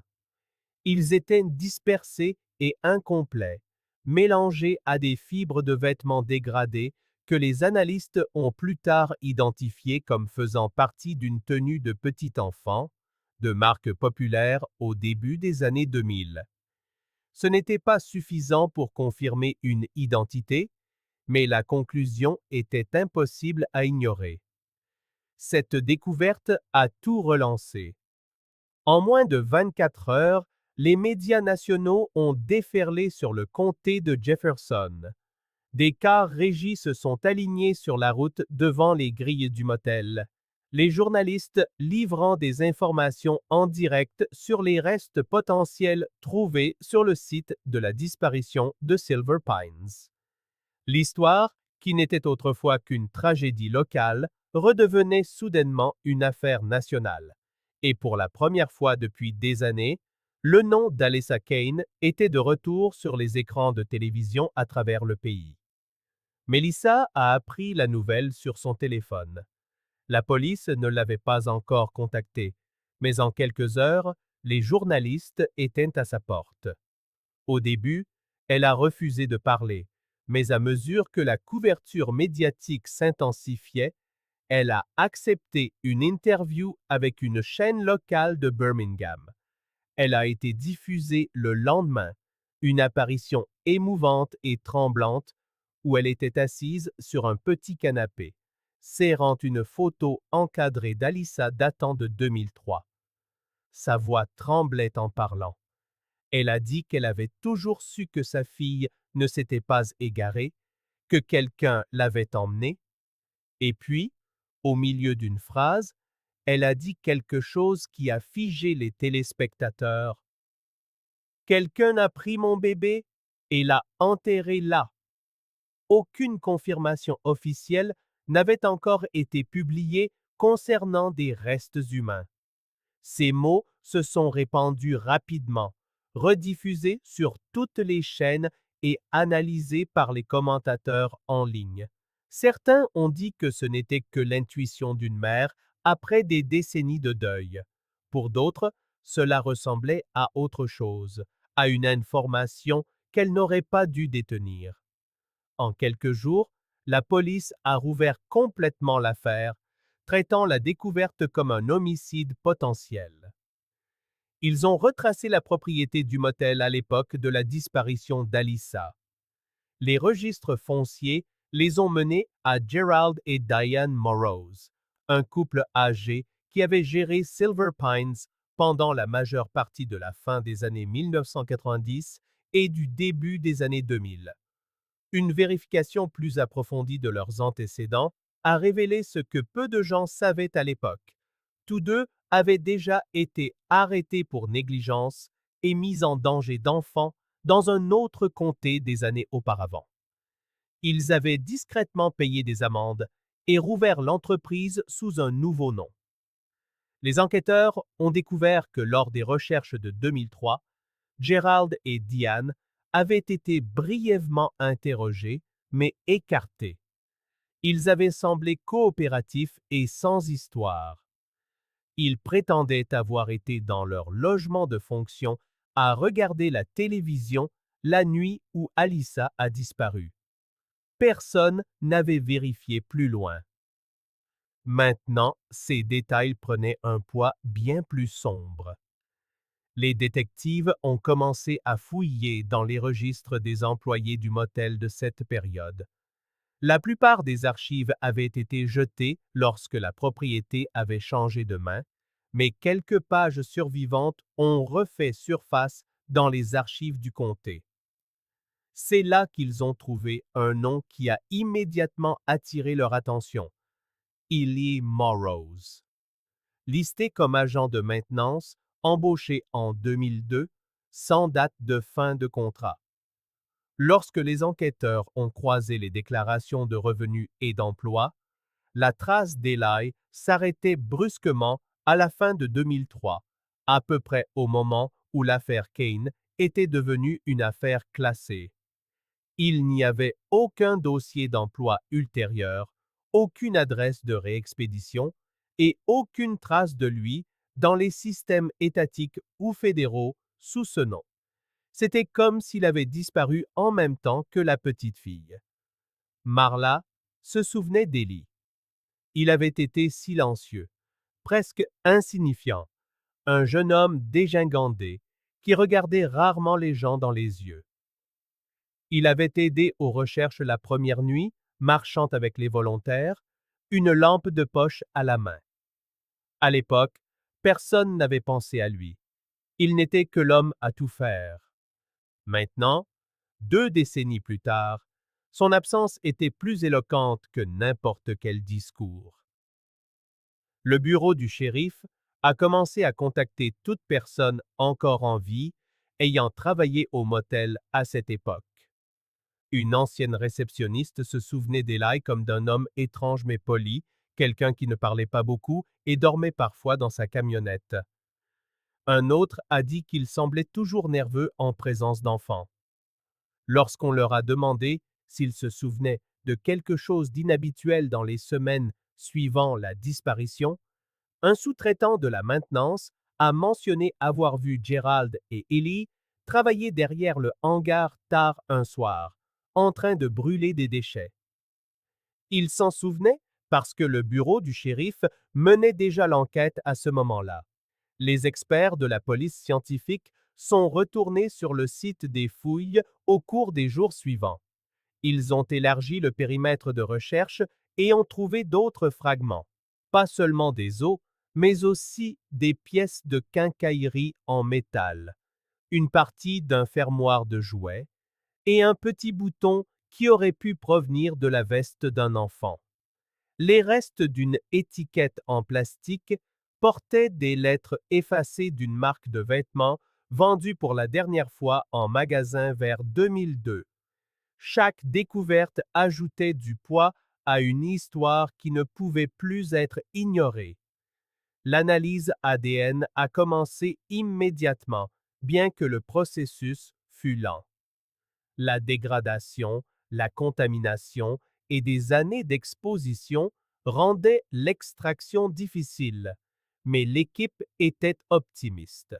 Ils étaient dispersés et incomplets, mélangés à des fibres de vêtements dégradés que les analystes ont plus tard identifiés comme faisant partie d'une tenue de petit enfant, de marque populaire au début des années 2000. Ce n'était pas suffisant pour confirmer une identité, mais la conclusion était impossible à ignorer. Cette découverte a tout relancé. En moins de 24 heures, les médias nationaux ont déferlé sur le comté de Jefferson. Des cars régis se sont alignés sur la route devant les grilles du motel. Les journalistes livrant des informations en direct sur les restes potentiels trouvés sur le site de la disparition de Silver Pines. L'histoire, qui n'était autrefois qu'une tragédie locale, redevenait soudainement une affaire nationale. Et pour la première fois depuis des années, le nom d'Alyssa Kane était de retour sur les écrans de télévision à travers le pays. Melissa a appris la nouvelle sur son téléphone. La police ne l'avait pas encore contactée, mais en quelques heures, les journalistes étaient à sa porte. Au début, Elle a refusé de parler, mais à mesure que la couverture médiatique s'intensifiait, elle a accepté une interview avec une chaîne locale de Birmingham. Elle a été diffusée le lendemain, une apparition émouvante et tremblante où elle était assise sur un petit canapé, serrant une photo encadrée d'Alyssa datant de 2003. Sa voix tremblait en parlant. Elle a dit qu'elle avait toujours su que sa fille ne s'était pas égarée, que quelqu'un l'avait emmenée, et puis, au milieu d'une phrase, elle a dit quelque chose qui a figé les téléspectateurs. Quelqu'un a pris mon bébé et l'a enterré là. Aucune confirmation officielle n'avait encore été publiée concernant des restes humains. Ces mots se sont répandus rapidement, rediffusés sur toutes les chaînes et analysés par les commentateurs en ligne. Certains ont dit que ce n'était que l'intuition d'une mère après des décennies de deuil. Pour d'autres, cela ressemblait à autre chose, à une information qu'elle n'aurait pas dû détenir. En quelques jours, la police a rouvert complètement l'affaire, traitant la découverte comme un homicide potentiel. Ils ont retracé la propriété du motel à l'époque de la disparition d'Alyssa. Les registres fonciers les ont menés à Gerald et Diane Morrows, un couple âgé qui avait géré Silver Pines pendant la majeure partie de la fin des années 1990 et du début des années 2000. Une vérification plus approfondie de leurs antécédents a révélé ce que peu de gens savaient à l'époque. Tous deux avaient déjà été arrêtés pour négligence et mis en danger d'enfants dans un autre comté des années auparavant. Ils avaient discrètement payé des amendes et rouvert l'entreprise sous un nouveau nom. Les enquêteurs ont découvert que lors des recherches de 2003, Gerald et Diane avaient été brièvement interrogés, mais écartés. Ils avaient semblé coopératifs et sans histoire. Ils prétendaient avoir été dans leur logement de fonction à regarder la télévision la nuit où Alyssa a disparu. Personne n'avait vérifié plus loin. Maintenant, ces détails prenaient un poids bien plus sombre. Les détectives ont commencé à fouiller dans les registres des employés du motel de cette période. La plupart des archives avaient été jetées lorsque la propriété avait changé de main, mais quelques pages survivantes ont refait surface dans les archives du comté. C'est là qu'ils ont trouvé un nom qui a immédiatement attiré leur attention, Ely Morrows. Listé comme agent de maintenance, embauché en 2002, sans date de fin de contrat. Lorsque les enquêteurs ont croisé les déclarations de revenus et d'emploi, la trace d'Ely s'arrêtait brusquement à la fin de 2003, à peu près au moment où l'affaire Kane était devenue une affaire classée. Il n'y avait aucun dossier d'emploi ultérieur, aucune adresse de réexpédition et aucune trace de lui dans les systèmes étatiques ou fédéraux sous ce nom. C'était comme s'il avait disparu en même temps que la petite fille. Marla se souvenait d'Eli. Il avait été silencieux, presque insignifiant, un jeune homme dégingandé qui regardait rarement les gens dans les yeux. Il avait aidé aux recherches la première nuit, marchant avec les volontaires, une lampe de poche à la main. À l'époque, personne n'avait pensé à lui. Il n'était que l'homme à tout faire. Maintenant, 2 décennies plus tard, son absence était plus éloquente que n'importe quel discours. Le bureau du shérif a commencé à contacter toute personne encore en vie ayant travaillé au motel à cette époque. Une ancienne réceptionniste se souvenait d'Eli comme d'un homme étrange mais poli, quelqu'un qui ne parlait pas beaucoup et dormait parfois dans sa camionnette. Un autre a dit qu'il semblait toujours nerveux en présence d'enfants. Lorsqu'on leur a demandé s'ils se souvenaient de quelque chose d'inhabituel dans les semaines suivant la disparition, un sous-traitant de la maintenance a mentionné avoir vu Gerald et Ellie travaillait derrière le hangar tard un soir, en train de brûler des déchets. Il s'en souvenait parce que le bureau du shérif menait déjà l'enquête à ce moment-là. Les experts de la police scientifique sont retournés sur le site des fouilles au cours des jours suivants. Ils ont élargi le périmètre de recherche et ont trouvé d'autres fragments, pas seulement des os, mais aussi des pièces de quincaillerie en métal, une partie d'un fermoir de jouets et un petit bouton qui aurait pu provenir de la veste d'un enfant. Les restes d'une étiquette en plastique portaient des lettres effacées d'une marque de vêtements vendue pour la dernière fois en magasin vers 2002. Chaque découverte ajoutait du poids à une histoire qui ne pouvait plus être ignorée. L'analyse ADN a commencé immédiatement, bien que le processus fût lent. La dégradation, la contamination et des années d'exposition rendaient l'extraction difficile, mais l'équipe était optimiste.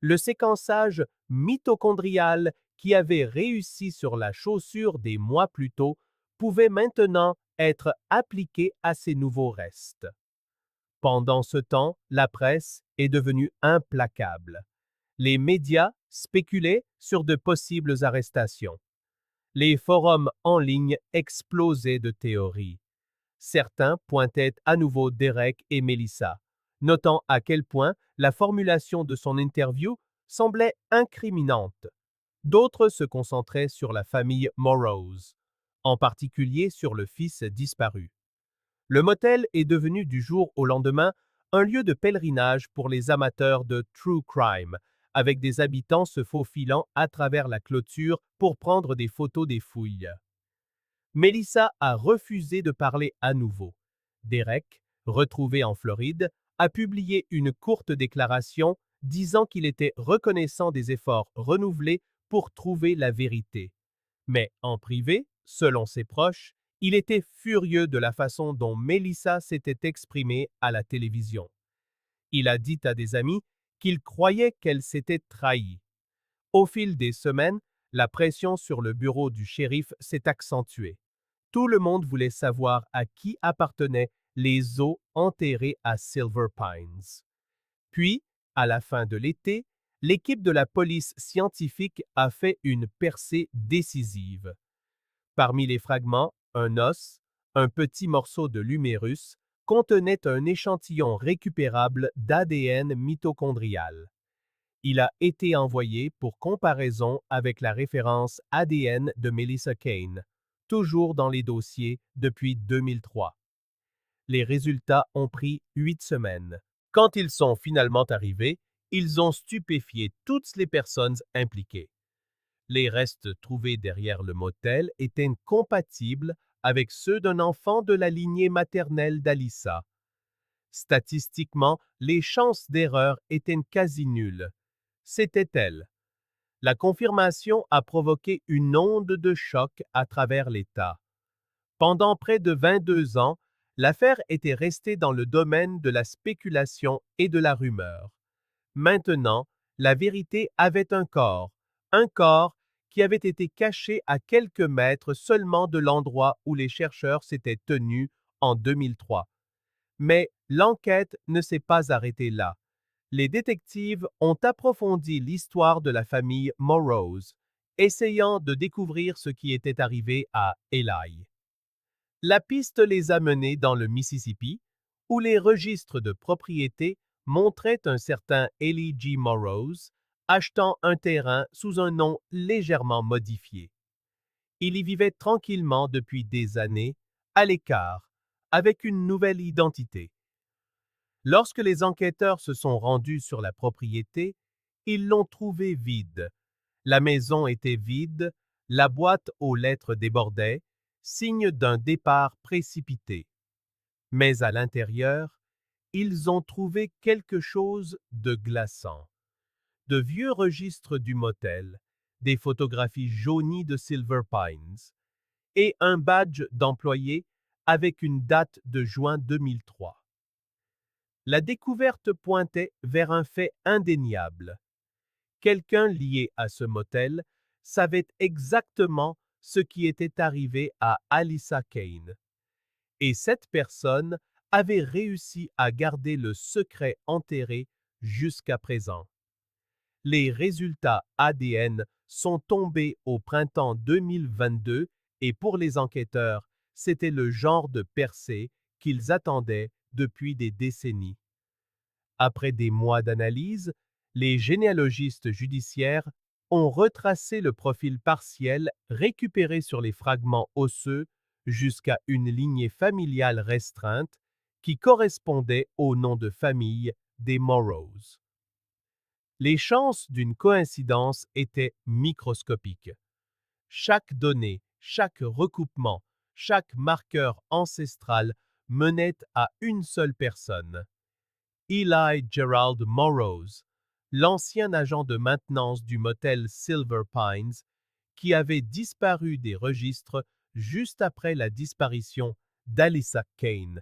Le séquençage mitochondrial qui avait réussi sur la chaussure des mois plus tôt pouvait maintenant être appliqué à ces nouveaux restes. Pendant ce temps, la presse est devenue implacable. Les médias spéculaient sur de possibles arrestations. Les forums en ligne explosaient de théories. Certains pointaient à nouveau Derek et Melissa, notant à quel point la formulation de son interview semblait incriminante. D'autres se concentraient sur la famille Morrows, en particulier sur le fils disparu. Le motel est devenu du jour au lendemain un lieu de pèlerinage pour les amateurs de true crime, avec des habitants se faufilant à travers la clôture pour prendre des photos des fouilles. Melissa a refusé de parler à nouveau. Derek, retrouvé en Floride, a publié une courte déclaration disant qu'il était reconnaissant des efforts renouvelés pour trouver la vérité. Mais en privé, selon ses proches, il était furieux de la façon dont Melissa s'était exprimée à la télévision. Il a dit à des amis qu'il croyait qu'elle s'était trahie. Au fil des semaines, la pression sur le bureau du shérif s'est accentuée. Tout le monde voulait savoir à qui appartenaient les os enterrés à Silver Pines. Puis, à la fin de l'été, l'équipe de la police scientifique a fait une percée décisive. Parmi les fragments, un os, un petit morceau de l'humérus, contenait un échantillon récupérable d'ADN mitochondrial. Il a été envoyé pour comparaison avec la référence ADN de Melissa Kane, toujours dans les dossiers depuis 2003. Les résultats ont pris 8 semaines. Quand ils sont finalement arrivés, ils ont stupéfié toutes les personnes impliquées. Les restes trouvés derrière le motel étaient compatibles avec ceux d'un enfant de la lignée maternelle d'Alyssa. Statistiquement, les chances d'erreur étaient quasi nulles. C'était elle. La confirmation a provoqué une onde de choc à travers l'État. Pendant près de 22 ans, l'affaire était restée dans le domaine de la spéculation et de la rumeur. Maintenant, la vérité avait un corps qui avait été caché à quelques mètres seulement de l'endroit où les chercheurs s'étaient tenus en 2003. Mais l'enquête ne s'est pas arrêtée là. Les détectives ont approfondi l'histoire de la famille Morrows, essayant de découvrir ce qui était arrivé à Eli. La piste les a menés dans le Mississippi, où les registres de propriété montraient un certain Eli G. Morrows achetant un terrain sous un nom légèrement modifié. Il y vivait tranquillement depuis des années, à l'écart, avec une nouvelle identité. Lorsque les enquêteurs se sont rendus sur la propriété, ils l'ont trouvée vide. La maison était vide, la boîte aux lettres débordait, signe d'un départ précipité. Mais à l'intérieur, ils ont trouvé quelque chose de glaçant. De vieux registres du motel, des photographies jaunies de Silver Pines et un badge d'employé avec une date de juin 2003. La découverte pointait vers un fait indéniable. Quelqu'un lié à ce motel savait exactement ce qui était arrivé à Alyssa Kane. Et cette personne avait réussi à garder le secret enterré jusqu'à présent. Les résultats ADN sont tombés au printemps 2022 et pour les enquêteurs, c'était le genre de percée qu'ils attendaient depuis des décennies. Après des mois d'analyse, les généalogistes judiciaires ont retracé le profil partiel récupéré sur les fragments osseux jusqu'à une lignée familiale restreinte qui correspondait au nom de famille des Morrows. Les chances d'une coïncidence étaient microscopiques. Chaque donnée, chaque recoupement, chaque marqueur ancestral menait à une seule personne. Eli Gerald Morrows, l'ancien agent de maintenance du motel Silver Pines, qui avait disparu des registres juste après la disparition d'Alyssa Kane.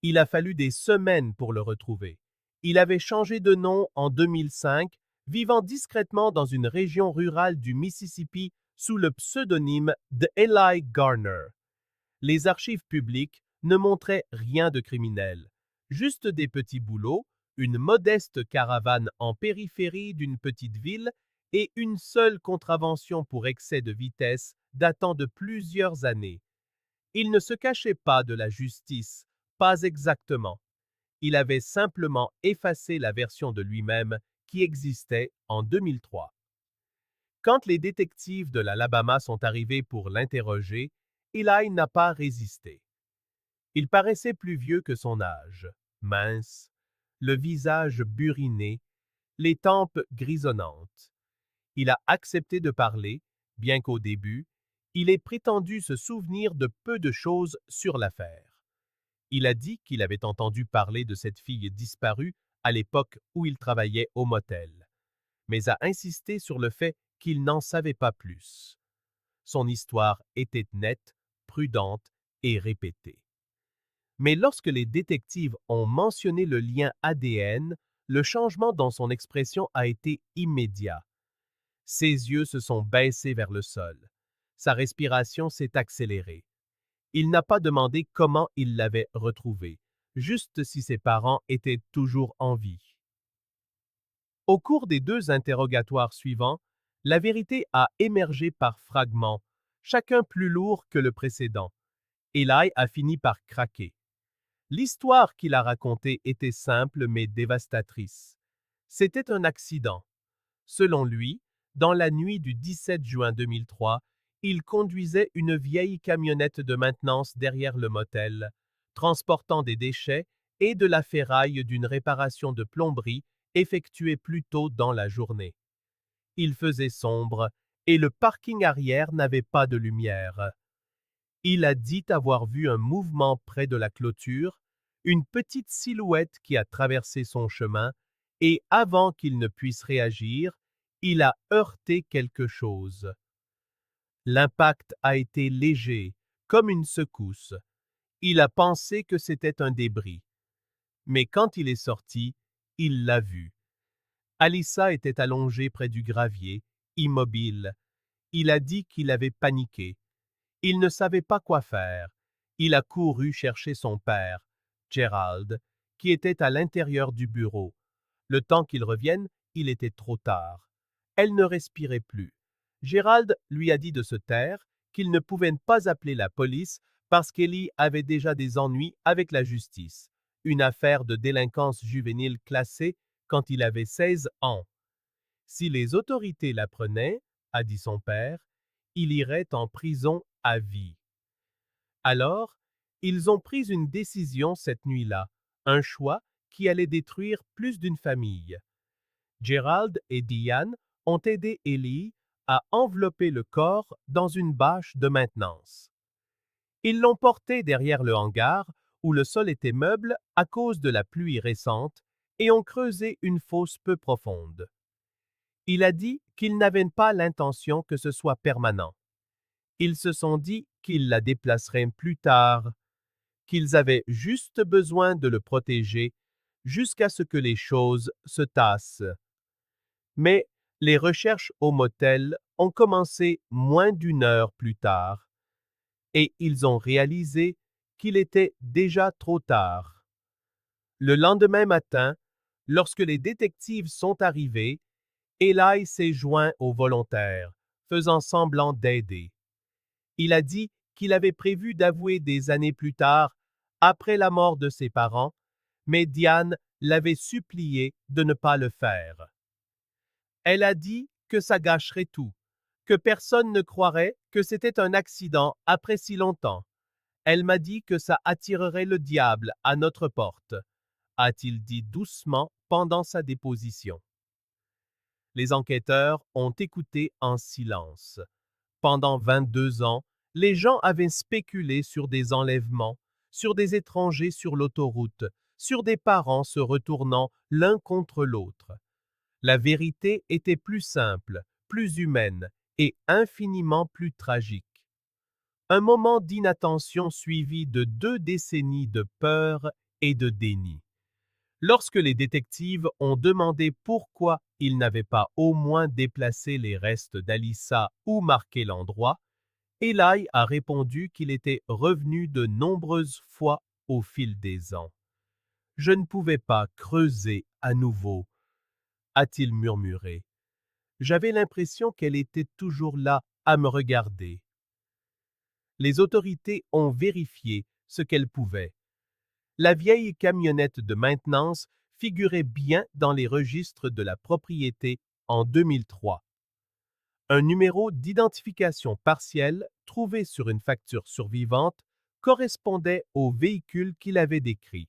Il a fallu des semaines pour le retrouver. Il avait changé de nom en 2005, vivant discrètement dans une région rurale du Mississippi sous le pseudonyme de Eli Garner. Les archives publiques ne montraient rien de criminel, juste des petits boulots, une modeste caravane en périphérie d'une petite ville et une seule contravention pour excès de vitesse datant de plusieurs années. Il ne se cachait pas de la justice, pas exactement. Il avait simplement effacé la version de lui-même qui existait en 2003. Quand les détectives de l'Alabama sont arrivés pour l'interroger, Eli n'a pas résisté. Il paraissait plus vieux que son âge, mince, le visage buriné, les tempes grisonnantes. Il a accepté de parler, bien qu'au début, il ait prétendu se souvenir de peu de choses sur l'affaire. Il a dit qu'il avait entendu parler de cette fille disparue à l'époque où il travaillait au motel, mais a insisté sur le fait qu'il n'en savait pas plus. Son histoire était nette, prudente et répétée. Mais lorsque les détectives ont mentionné le lien ADN, le changement dans son expression a été immédiat. Ses yeux se sont baissés vers le sol. Sa respiration s'est accélérée. Il n'a pas demandé comment il l'avait retrouvé, juste si ses parents étaient toujours en vie. Au cours des 2 interrogatoires suivants, la vérité a émergé par fragments, chacun plus lourd que le précédent. Eli a fini par craquer. L'histoire qu'il a racontée était simple mais dévastatrice. C'était un accident. Selon lui, dans la nuit du 17 juin 2003, il conduisait une vieille camionnette de maintenance derrière le motel, transportant des déchets et de la ferraille d'une réparation de plomberie effectuée plus tôt dans la journée. Il faisait sombre et le parking arrière n'avait pas de lumière. Il a dit avoir vu un mouvement près de la clôture, une petite silhouette qui a traversé son chemin, et avant qu'il ne puisse réagir, il a heurté quelque chose. L'impact a été léger, comme une secousse. Il a pensé que c'était un débris. Mais quand il est sorti, il l'a vu. Alyssa était allongée près du gravier, immobile. Il a dit qu'il avait paniqué. Il ne savait pas quoi faire. Il a couru chercher son père, Gerald, qui était à l'intérieur du bureau. Le temps qu'il revienne, il était trop tard. Elle ne respirait plus. Gerald lui a dit de se taire, qu'il ne pouvait pas appeler la police parce qu'Ellie avait déjà des ennuis avec la justice, une affaire de délinquance juvénile classée quand il avait 16 ans. Si les autorités l'apprenaient, a dit son père, il irait en prison à vie. Alors, ils ont pris une décision cette nuit-là, un choix qui allait détruire plus d'une famille. Gerald et Diane ont aidé Ellie à envelopper le corps dans une bâche de maintenance. Ils l'ont porté derrière le hangar où le sol était meuble à cause de la pluie récente et ont creusé une fosse peu profonde. Il a dit qu'ils n'avaient pas l'intention que ce soit permanent. Ils se sont dit qu'ils la déplaceraient plus tard, qu'ils avaient juste besoin de le protéger jusqu'à ce que les choses se tassent. Mais Les recherches au motel ont commencé moins d'une heure plus tard et ils ont réalisé qu'il était déjà trop tard. Le lendemain matin, lorsque les détectives sont arrivés, Eli s'est joint aux volontaires, faisant semblant d'aider. Il a dit qu'il avait prévu d'avouer des années plus tard, après la mort de ses parents, mais Diane l'avait supplié de ne pas le faire. Elle a dit que ça gâcherait tout, que personne ne croirait que c'était un accident après si longtemps. Elle m'a dit que ça attirerait le diable à notre porte, a-t-il dit doucement pendant sa déposition. Les enquêteurs ont écouté en silence. Pendant 22 ans, les gens avaient spéculé sur des enlèvements, sur des étrangers sur l'autoroute, sur des parents se retournant l'un contre l'autre. La vérité était plus simple, plus humaine et infiniment plus tragique. Un moment d'inattention suivi de 2 décennies de peur et de déni. Lorsque les détectives ont demandé pourquoi ils n'avaient pas au moins déplacé les restes d'Alyssa ou marqué l'endroit, Eli a répondu qu'il était revenu de nombreuses fois au fil des ans. « Je ne pouvais pas creuser à nouveau », a-t-il murmuré. « J'avais l'impression qu'elle était toujours là à me regarder. » Les autorités ont vérifié ce qu'elles pouvaient. La vieille camionnette de maintenance figurait bien dans les registres de la propriété en 2003. Un numéro d'identification partiel trouvé sur une facture survivante correspondait au véhicule qu'il avait décrit.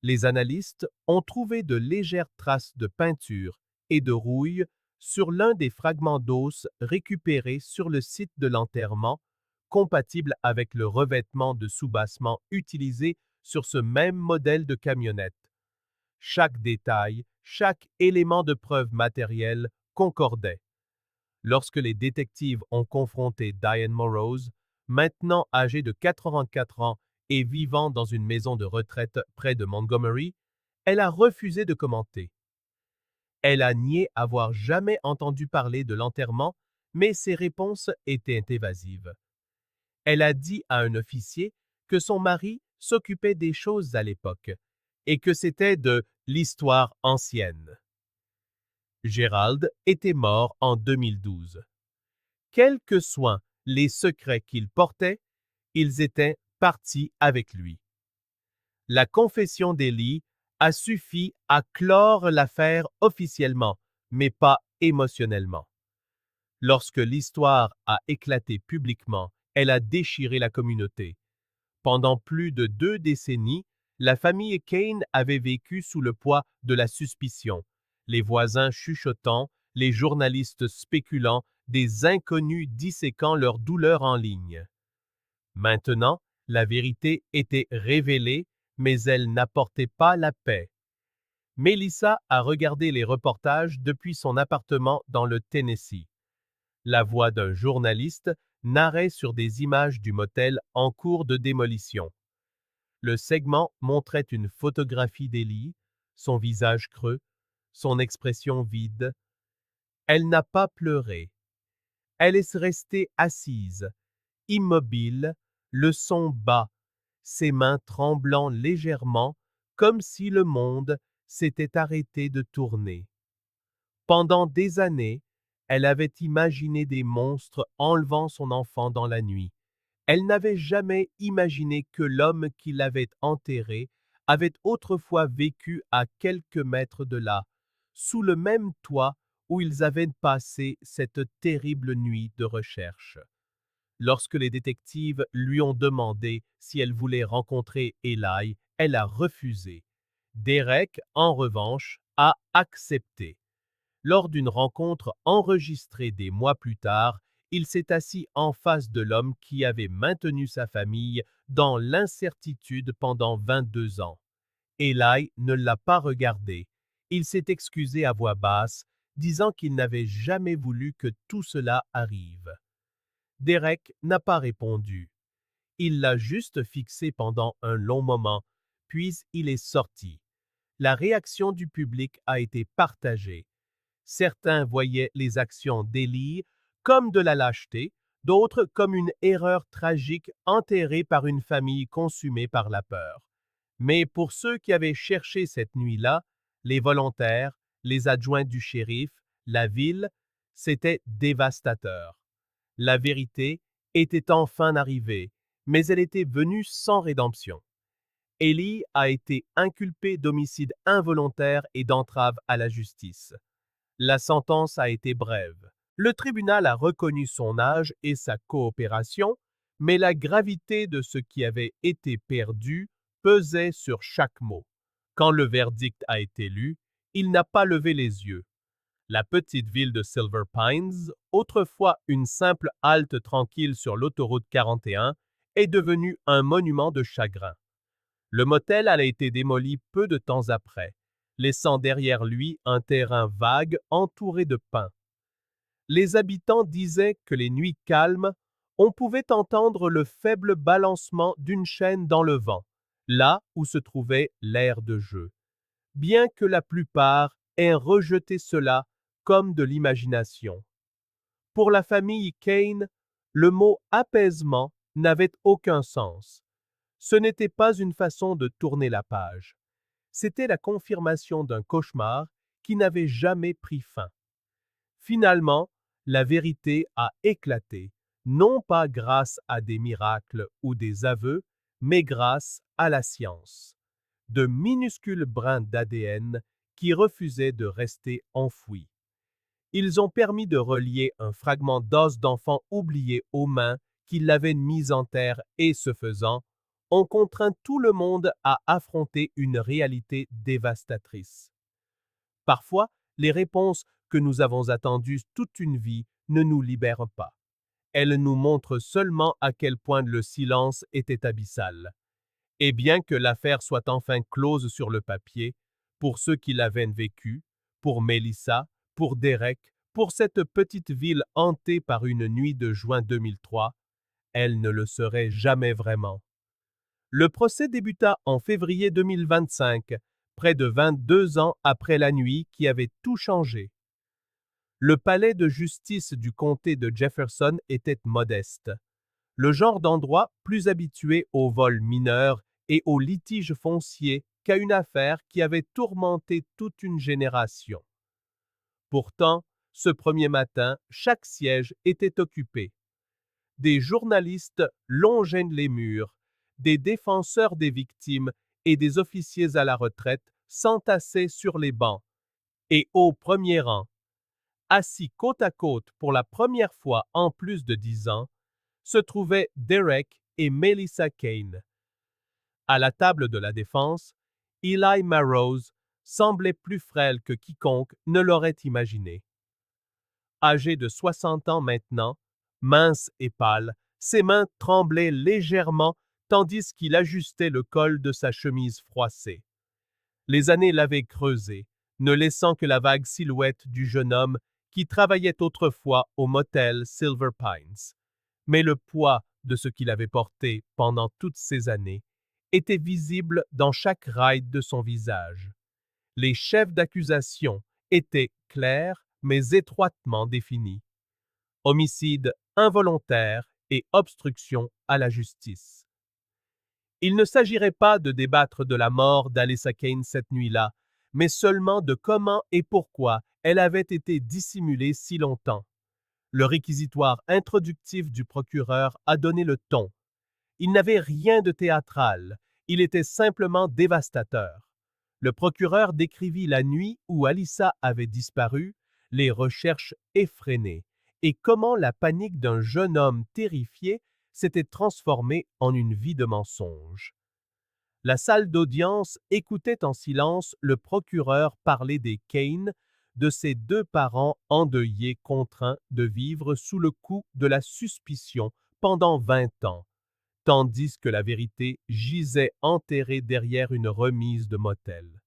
Les analystes ont trouvé de légères traces de peinture et de rouille sur l'un des fragments d'os récupérés sur le site de l'enterrement, compatible avec le revêtement de soubassement utilisé sur ce même modèle de camionnette. Chaque détail, chaque élément de preuve matérielle concordait. Lorsque les détectives ont confronté Diane Morrows, maintenant âgée de 84 ans et vivant dans une maison de retraite près de Montgomery, elle a refusé de commenter. Elle a nié avoir jamais entendu parler de l'enterrement, mais ses réponses étaient évasives. Elle a dit à un officier que son mari s'occupait des choses à l'époque et que c'était de l'histoire ancienne. Gérald était mort en 2012. Quels que soient les secrets qu'il portait, ils étaient partis avec lui. La confession d'Eli a suffi à clore l'affaire officiellement, mais pas émotionnellement. Lorsque l'histoire a éclaté publiquement, elle a déchiré la communauté. Pendant plus de 2 décennies, la famille Kane avait vécu sous le poids de la suspicion, les voisins chuchotant, les journalistes spéculant, des inconnus disséquant leur douleur en ligne. Maintenant, la vérité était révélée, mais elle n'apportait pas la paix. Melissa a regardé les reportages depuis son appartement dans le Tennessee. La voix d'un journaliste narrait sur des images du motel en cours de démolition. Le segment montrait une photographie d'Eli, son visage creux, son expression vide. Elle n'a pas pleuré. Elle est restée assise, immobile, le son bas, ses mains tremblant légèrement, comme si le monde s'était arrêté de tourner. Pendant des années, elle avait imaginé des monstres enlevant son enfant dans la nuit. Elle n'avait jamais imaginé que l'homme qui l'avait enterré avait autrefois vécu à quelques mètres de là, sous le même toit où ils avaient passé cette terrible nuit de recherche. Lorsque les détectives lui ont demandé si elle voulait rencontrer Eli, elle a refusé. Derek, en revanche, a accepté. Lors d'une rencontre enregistrée des mois plus tard, il s'est assis en face de l'homme qui avait maintenu sa famille dans l'incertitude pendant 22 ans. Eli ne l'a pas regardé. Il s'est excusé à voix basse, disant qu'il n'avait jamais voulu que tout cela arrive. Derek n'a pas répondu. Il l'a juste fixé pendant un long moment, puis il est sorti. La réaction du public a été partagée. Certains voyaient les actions d'Élie comme de la lâcheté, d'autres comme une erreur tragique enterrée par une famille consumée par la peur. Mais pour ceux qui avaient cherché cette nuit-là, les volontaires, les adjoints du shérif, la ville, c'était dévastateur. La vérité était enfin arrivée, mais elle était venue sans rédemption. Élie a été inculpé d'homicide involontaire et d'entrave à la justice. La sentence a été brève. Le tribunal a reconnu son âge et sa coopération, mais la gravité de ce qui avait été perdu pesait sur chaque mot. Quand le verdict a été lu, il n'a pas levé les yeux. La petite ville de Silver Pines, autrefois une simple halte tranquille sur l'autoroute 41, est devenue un monument de chagrin. Le motel a été démoli peu de temps après, laissant derrière lui un terrain vague entouré de pins. Les habitants disaient que les nuits calmes, on pouvait entendre le faible balancement d'une chaîne dans le vent, là où se trouvait l'aire de jeu, bien que la plupart aient rejeté cela comme de l'imagination. Pour la famille Kane, le mot apaisement n'avait aucun sens. Ce n'était pas une façon de tourner la page. C'était la confirmation d'un cauchemar qui n'avait jamais pris fin. Finalement, la vérité a éclaté, non pas grâce à des miracles ou des aveux, mais grâce à la science. De minuscules brins d'ADN qui refusaient de rester enfouis. Ils ont permis de relier un fragment d'os d'enfant oublié aux mains qui l'avaient mis en terre et, ce faisant, ont contraint tout le monde à affronter une réalité dévastatrice. Parfois, les réponses que nous avons attendues toute une vie ne nous libèrent pas. Elles nous montrent seulement à quel point le silence était abyssal. Et bien que l'affaire soit enfin close sur le papier, pour ceux qui l'avaient vécu, pour Melissa, pour Derek, pour cette petite ville hantée par une nuit de juin 2003, elle ne le serait jamais vraiment. Le procès débuta en février 2025, près de 22 ans après la nuit qui avait tout changé. Le palais de justice du comté de Jefferson était modeste, le genre d'endroit plus habitué aux vols mineurs et aux litiges fonciers qu'à une affaire qui avait tourmenté toute une génération. Pourtant, ce premier matin, chaque siège était occupé. Des journalistes longeaient les murs, des défenseurs des victimes et des officiers à la retraite s'entassaient sur les bancs. Et au premier rang, assis côte à côte pour la première fois en plus de 10 ans, se trouvaient Derek et Melissa Kane. À la table de la défense, Eli Marrose semblait plus frêle que quiconque ne l'aurait imaginé. Âgé de 60 ans maintenant, mince et pâle, ses mains tremblaient légèrement tandis qu'il ajustait le col de sa chemise froissée. Les années l'avaient creusé, ne laissant que la vague silhouette du jeune homme qui travaillait autrefois au motel Silver Pines. Mais le poids de ce qu'il avait porté pendant toutes ces années était visible dans chaque ride de son visage. Les chefs d'accusation étaient clairs mais étroitement définis. Homicide involontaire et obstruction à la justice. Il ne s'agirait pas de débattre de la mort d'Alyssa Kane cette nuit-là, mais seulement de comment et pourquoi elle avait été dissimulée si longtemps. Le réquisitoire introductif du procureur a donné le ton. Il n'avait rien de théâtral, il était simplement dévastateur. Le procureur décrivit la nuit où Alyssa avait disparu, les recherches effrénées, et comment la panique d'un jeune homme terrifié s'était transformée en une vie de mensonge. La salle d'audience écoutait en silence le procureur parler des Kane, de ses deux parents endeuillés contraints de vivre sous le coup de la suspicion pendant 20 ans, tandis que la vérité gisait enterrée derrière une remise de motel.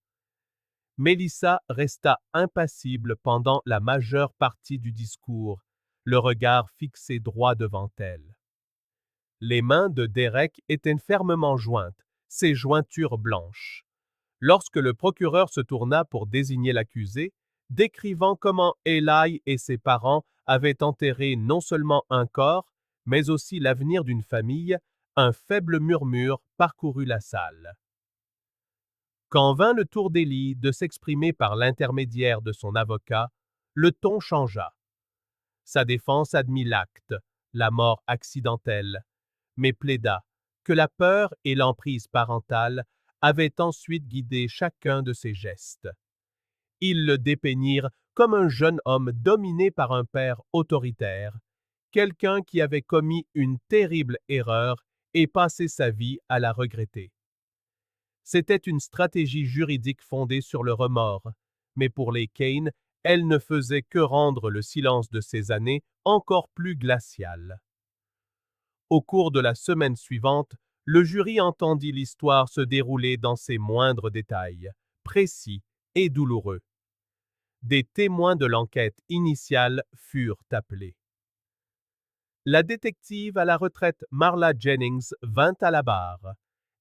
Melissa resta impassible pendant la majeure partie du discours, le regard fixé droit devant elle. Les mains de Derek étaient fermement jointes, ses jointures blanches. Lorsque le procureur se tourna pour désigner l'accusé, décrivant comment Eli et ses parents avaient enterré non seulement un corps, mais aussi l'avenir d'une famille. Un faible murmure parcourut la salle. Quand vint le tour d'Élie de s'exprimer par l'intermédiaire de son avocat, le ton changea. Sa défense admit l'acte, la mort accidentelle, mais plaida que la peur et l'emprise parentale avaient ensuite guidé chacun de ses gestes. Ils le dépeignirent comme un jeune homme dominé par un père autoritaire, quelqu'un qui avait commis une terrible erreur et passé sa vie à la regretter. C'était une stratégie juridique fondée sur le remords, mais pour les Kane, elle ne faisait que rendre le silence de ces années encore plus glacial. Au cours de la semaine suivante, le jury entendit l'histoire se dérouler dans ses moindres détails, précis et douloureux. Des témoins de l'enquête initiale furent appelés. La détective à la retraite Marla Jennings vint à la barre,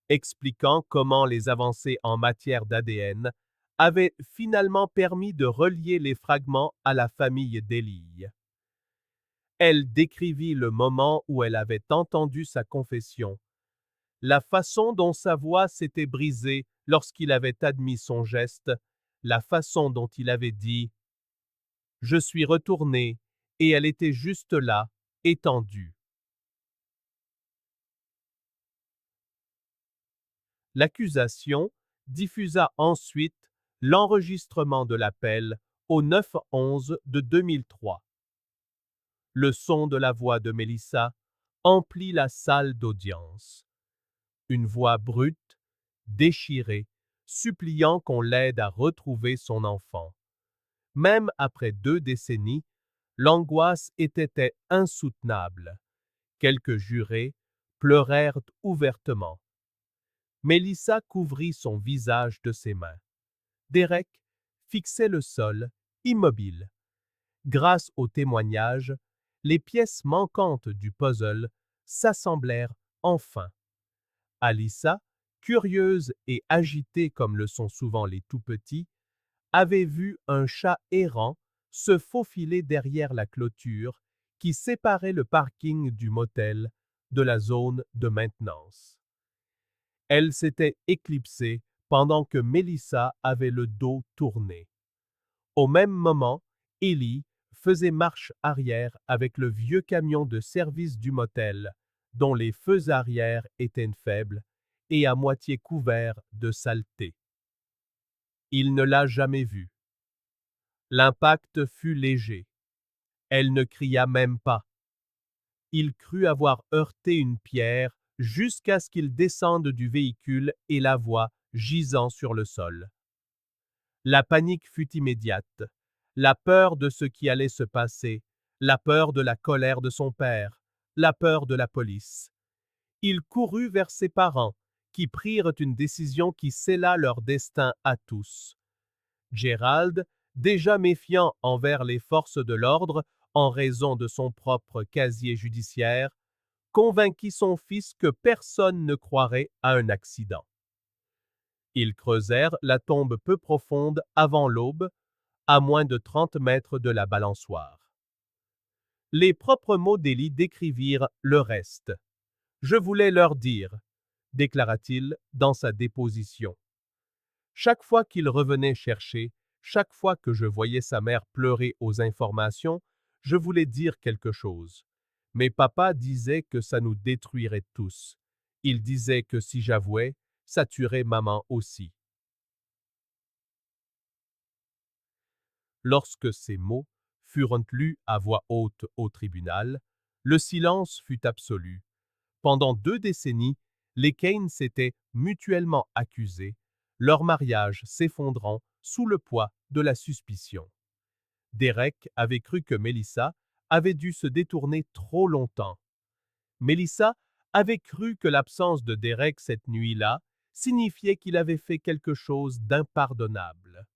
expliquant comment les avancées en matière d'ADN avaient finalement permis de relier les fragments à la famille d'Eli. Elle décrivit le moment où elle avait entendu sa confession, la façon dont sa voix s'était brisée lorsqu'il avait admis son geste, la façon dont il avait dit « Je suis retournée » et elle était juste là, étendue. L'accusation diffusa ensuite l'enregistrement de l'appel au 9-11 de 2003. Le son de la voix de Mélissa emplit la salle d'audience. Une voix brute, déchirée, suppliant qu'on l'aide à retrouver son enfant. Même après 2 décennies, l'angoisse était insoutenable. Quelques jurés pleurèrent ouvertement. Mélissa couvrit son visage de ses mains. Derek fixait le sol, immobile. Grâce au témoignage, les pièces manquantes du puzzle s'assemblèrent enfin. Alyssa, curieuse et agitée comme le sont souvent les tout-petits, avait vu un chat errant se faufiler derrière la clôture qui séparait le parking du motel de la zone de maintenance. Elle s'était éclipsée pendant que Mélissa avait le dos tourné. Au même moment, Ellie faisait marche arrière avec le vieux camion de service du motel, dont les feux arrière étaient faibles et à moitié couverts de saleté. Il ne l'a jamais vue. L'impact fut léger. Elle ne cria même pas. Il crut avoir heurté une pierre jusqu'à ce qu'il descende du véhicule et la voie gisant sur le sol. La panique fut immédiate. La peur de ce qui allait se passer, la peur de la colère de son père, la peur de la police. Il courut vers ses parents, qui prirent une décision qui scella leur destin à tous. Gerald, déjà méfiant envers les forces de l'ordre en raison de son propre casier judiciaire, convainquit son fils que personne ne croirait à un accident. Ils creusèrent la tombe peu profonde avant l'aube, à moins de 30 mètres de la balançoire. Les propres mots d'Élie décrivirent le reste. « Je voulais leur dire », déclara-t-il dans sa déposition. Chaque fois qu'il revenait chercher, chaque fois que je voyais sa mère pleurer aux informations, je voulais dire quelque chose. Mais papa disait que ça nous détruirait tous. Il disait que si j'avouais, ça tuerait maman aussi. Lorsque ces mots furent lus à voix haute au tribunal, le silence fut absolu. Pendant 2 décennies, les Kane s'étaient mutuellement accusés, leur mariage s'effondrant sous le poids de la suspicion. Derek avait cru que Mélissa avait dû se détourner trop longtemps. Mélissa avait cru que l'absence de Derek cette nuit-là signifiait qu'il avait fait quelque chose d'impardonnable.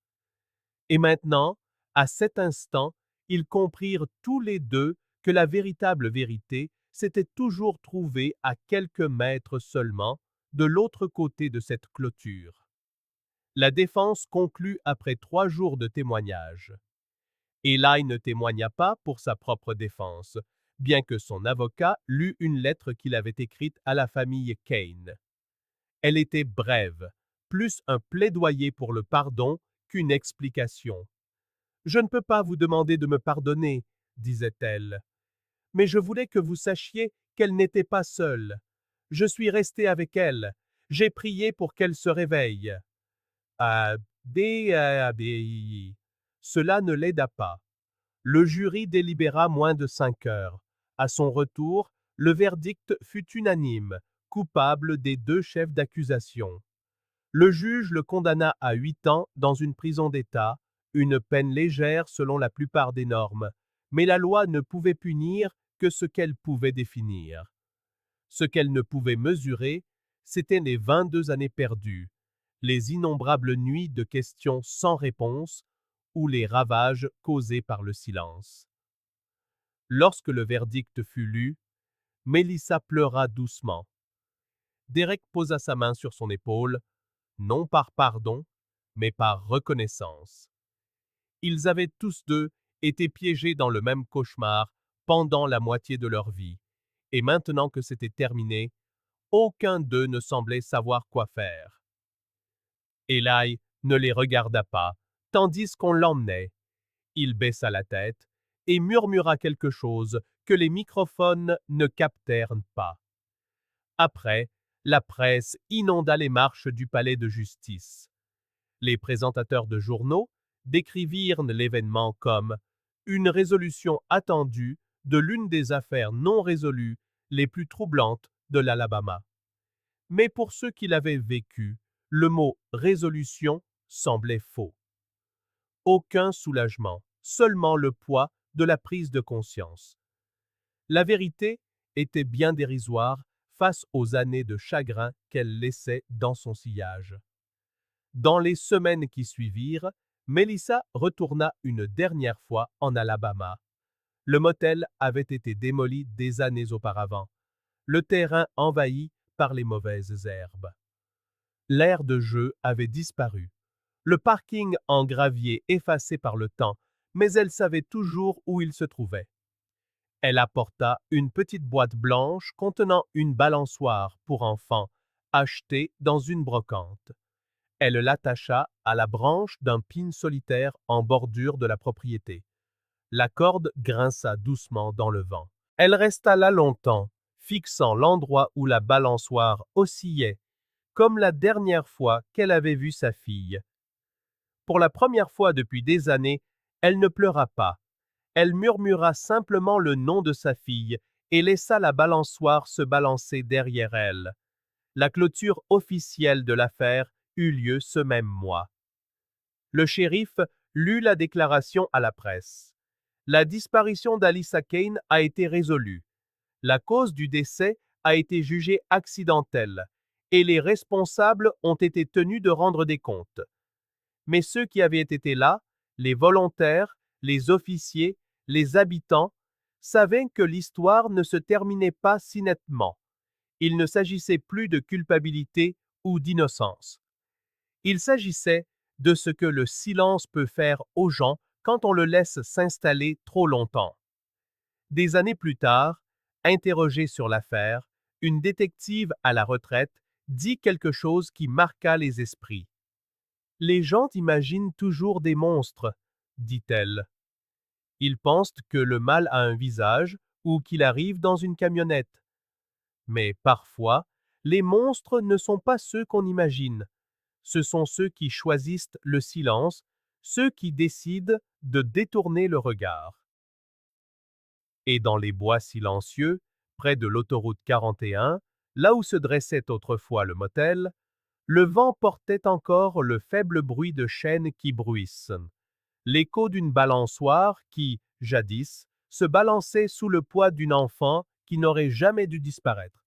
Et maintenant, à cet instant, ils comprirent tous les deux que la véritable vérité s'était toujours trouvée à quelques mètres seulement de l'autre côté de cette clôture. La défense conclut après 3 jours de témoignage. Eli ne témoigna pas pour sa propre défense, bien que son avocat lût une lettre qu'il avait écrite à la famille Kane. Elle était brève, plus un plaidoyer pour le pardon qu'une explication. « Je ne peux pas vous demander de me pardonner, disait-elle, mais je voulais que vous sachiez qu'elle n'était pas seule. Je suis resté avec elle. J'ai prié pour qu'elle se réveille. » Cela ne l'aida pas. Le jury délibéra moins de 5 heures. À son retour, le verdict fut unanime, coupable des 2 chefs d'accusation. Le juge le condamna à 8 ans dans une prison d'État, une peine légère selon la plupart des normes, mais la loi ne pouvait punir que ce qu'elle pouvait définir. Ce qu'elle ne pouvait mesurer, c'étaient les 22 années perdues, les innombrables nuits de questions sans réponse ou les ravages causés par le silence. Lorsque le verdict fut lu, Mélissa pleura doucement. Derek posa sa main sur son épaule, non par pardon, mais par reconnaissance. Ils avaient tous deux été piégés dans le même cauchemar pendant la moitié de leur vie, et maintenant que c'était terminé, aucun d'eux ne semblait savoir quoi faire. Eli ne les regarda pas, tandis qu'on l'emmenait. Il baissa la tête et murmura quelque chose que les microphones ne captèrent pas. Après, la presse inonda les marches du palais de justice. Les présentateurs de journaux décrivirent l'événement comme une résolution attendue de l'une des affaires non résolues les plus troublantes de l'Alabama. Mais pour ceux qui l'avaient vécu, le mot résolution semblait faux. Aucun soulagement, seulement le poids de la prise de conscience. La vérité était bien dérisoire face aux années de chagrin qu'elle laissait dans son sillage. Dans les semaines qui suivirent, Mélissa retourna une dernière fois en Alabama. Le motel avait été démoli des années auparavant, le terrain envahi par les mauvaises herbes. L'aire de jeu avait disparu, le parking en gravier effacé par le temps, mais elle savait toujours où il se trouvait. Elle apporta une petite boîte blanche contenant une balançoire pour enfants, achetée dans une brocante. Elle l'attacha à la branche d'un pin solitaire en bordure de la propriété. La corde grinça doucement dans le vent. Elle resta là longtemps, fixant l'endroit où la balançoire oscillait, comme la dernière fois qu'elle avait vu sa fille. Pour la première fois depuis des années, elle ne pleura pas. Elle murmura simplement le nom de sa fille et laissa la balançoire se balancer derrière elle. La clôture officielle de l'affaire eut lieu ce même mois. Le shérif lut la déclaration à la presse. La disparition d'Alyssa Kane a été résolue. La cause du décès a été jugée accidentelle et les responsables ont été tenus de rendre des comptes. Mais ceux qui avaient été là, les volontaires, les officiers, les habitants, savaient que l'histoire ne se terminait pas si nettement. Il ne s'agissait plus de culpabilité ou d'innocence. Il s'agissait de ce que le silence peut faire aux gens quand on le laisse s'installer trop longtemps. Des années plus tard, interrogée sur l'affaire, une détective à la retraite dit quelque chose qui marqua les esprits. « Les gens imaginent toujours des monstres, dit-elle. Ils pensent que le mal a un visage ou qu'il arrive dans une camionnette. Mais parfois, les monstres ne sont pas ceux qu'on imagine. Ce sont ceux qui choisissent le silence, ceux qui décident de détourner le regard. » Et dans les bois silencieux, près de l'autoroute 41, là où se dressait autrefois le motel, le vent portait encore le faible bruit de chaînes qui bruissent, l'écho d'une balançoire qui, jadis, se balançait sous le poids d'une enfant qui n'aurait jamais dû disparaître.